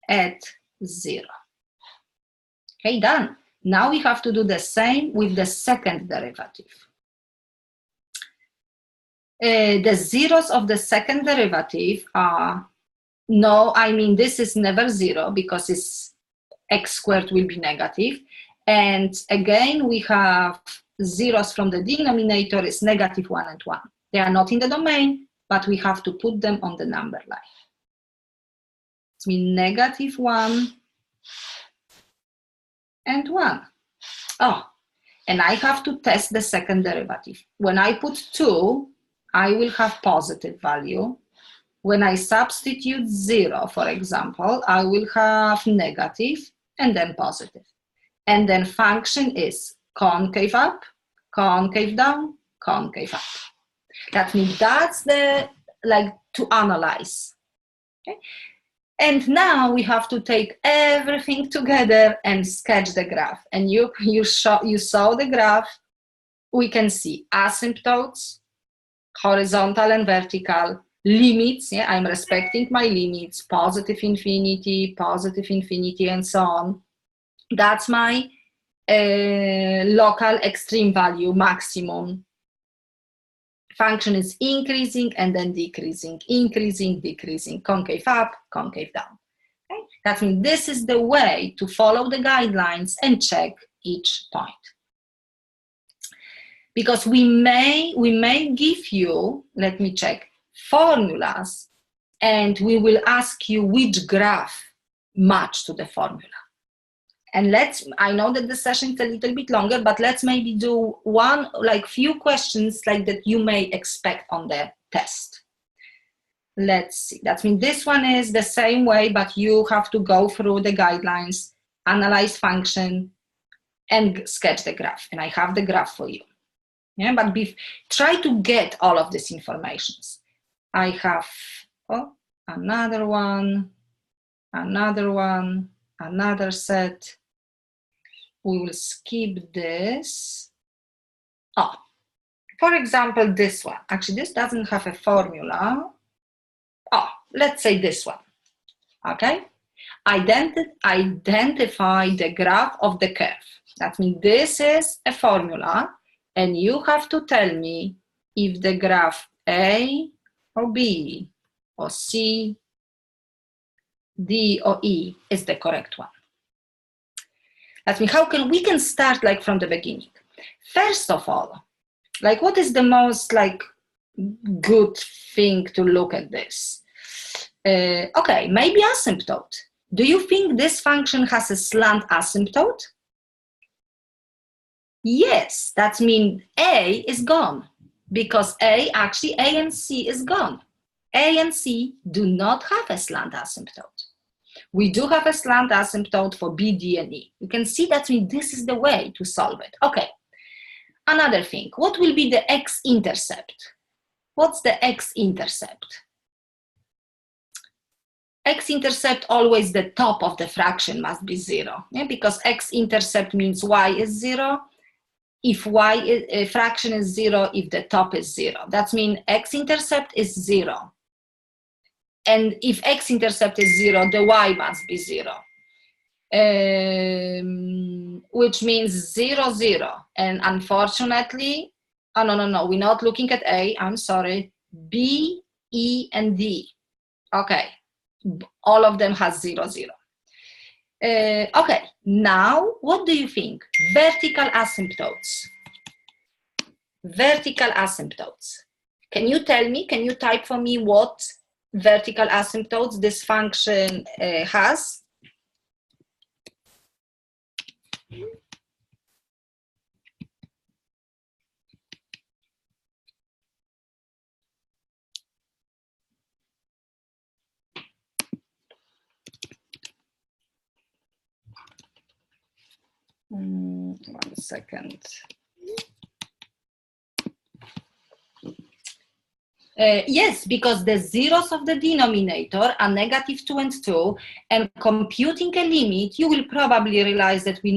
at 0. Okay, done. Now we have to do the same with the second derivative. The zeros of the second derivative are, this is never 0 because it's x² will be negative. And again, we have zeros from the denominator is -1 and 1. They are not in the domain, but we have to put them on the number line. It means -1 and 1. Oh, and I have to test the second derivative. When I put 2, I will have positive value. When I substitute 0, for example, I will have negative and then positive. And then function is concave up, concave down, concave up. That means that's the, to analyze. Okay? And now we have to take everything together and sketch the graph. And you saw the graph. We can see asymptotes, horizontal and vertical, limits. Yeah, I'm respecting my limits, positive infinity, and so on. That's my local extreme value, maximum. Function is increasing and then decreasing, increasing, decreasing, concave up, concave down. Okay? That means this is the way to follow the guidelines and check each point. because we may give you, let me check, formulas, and we will ask you which graph match to the formula. And I know that the session is a little bit longer, but let's maybe do few questions like that you may expect on the test. Let's see, that means this one is the same way, but you have to go through the guidelines, analyze function, and sketch the graph. And I have the graph for you. Yeah, but try to get all of this information. I have another one, another set. We will skip this. For example, this one. Actually, this doesn't have a formula. Let's say this one. Okay? Identify the graph of the curve. That means this is a formula, and you have to tell me if the graph A or B or C, D or E is the correct one. That means we can start like from the beginning. First of all, like what is the most like good thing to look at this? Okay, maybe asymptote. Do you think this function has a slant asymptote? Yes, that means A is gone, because A and C is gone. A and C do not have a slant asymptote. We do have a slant asymptote for B, D, and E. You can see that means this is the way to solve it. Okay, another thing, what will be the x-intercept? What's the x-intercept? X-intercept, always the top of the fraction must be 0, because x-intercept means y is 0. If a fraction is 0, if the top is 0. That means x-intercept is 0. And if x-intercept is 0, the y must be 0. Which means 0, 0. And unfortunately, no, we're not looking at A, I'm sorry. B, E, and D. Okay, all of them has 0, 0. Okay, now what do you think? Vertical asymptotes. Vertical asymptotes. Can you tell me, can you type for me what vertical asymptotes this function has? One second. Yes, because the zeros of the denominator are -2 and 2, and computing a limit, you will probably realize that we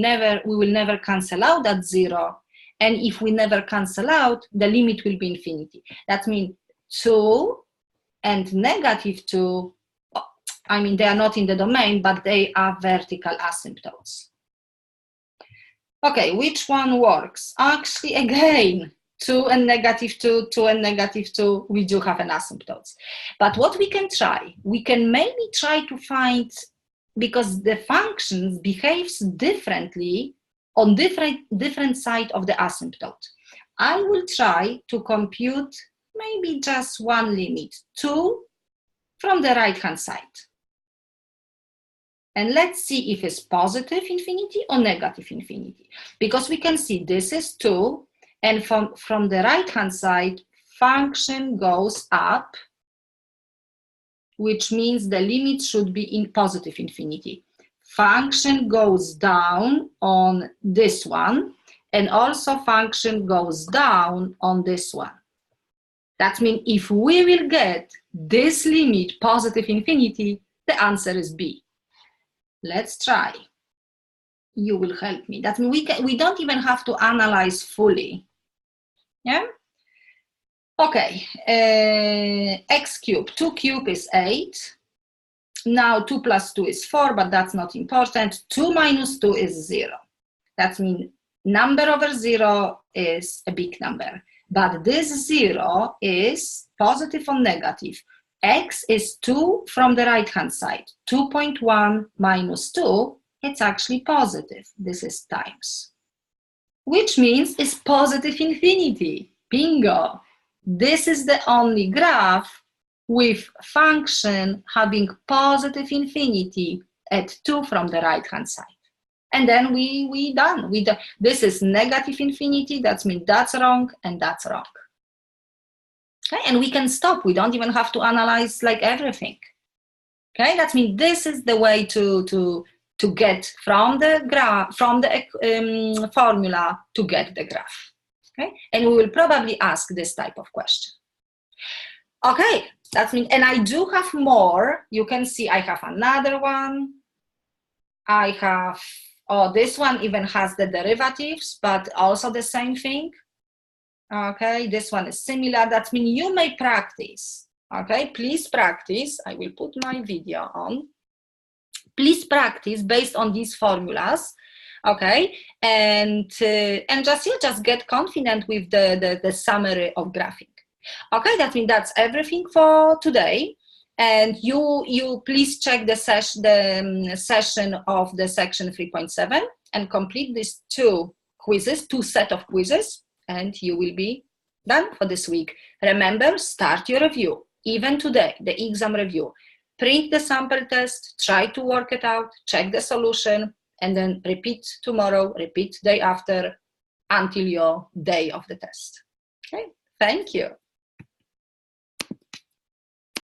will never cancel out that 0, and if we never cancel out, the limit will be infinity. That means 2 and -2, I mean, they are not in the domain, but they are vertical asymptotes. Okay, which one works? Actually, again, 2 and -2, 2 and -2, we do have an asymptotes. But what we can try, we can maybe try to find, because the functions behaves differently on different side of the asymptote. I will try to compute maybe just one limit, 2 from the right-hand side. And let's see if it's positive infinity or negative infinity. Because we can see this is 2, and from the right-hand side, function goes up, which means the limit should be in positive infinity. Function goes down on this one, and also function goes down on this one. That means if we will get this limit positive infinity, the answer is B. Let's try. You will help me. That means we don't even have to analyze fully. Yeah? Okay. X cubed. 2 cubed is 8. Now 2 plus 2 is 4, but that's not important. 2 minus 2 is 0. That means number over 0 is a big number. But this 0 is positive or negative. X is 2 from the right-hand side. 2.1 minus 2, it's actually positive. This is times. which means it's positive infinity. Bingo. This is the only graph with function having positive infinity at 2 from the right-hand side. And then we done. This is negative infinity, that means that's wrong and that's wrong. Okay, and we can stop. We don't even have to analyze like everything. Okay, that means this is the way to get from the graph, from the formula to get the graph. Okay, and we will probably ask this type of question. Okay, that means, and I do have more. You can see I have another one. I have, oh, this one even has the derivatives, but also the same thing. Okay, this one is similar. That means you may practice. Okay, please practice. I will put my video on. Please practice based on these formulas. Okay, and just get confident with the summary of graphing. Okay, that means that's everything for today. And you please check the session of the section 3.7 and complete these two set of quizzes, and you will be done for this week. Remember, start your review, even today, the exam review. Print the sample test, try to work it out, check the solution, and then repeat tomorrow, repeat day after, until your day of the test. Okay, thank you.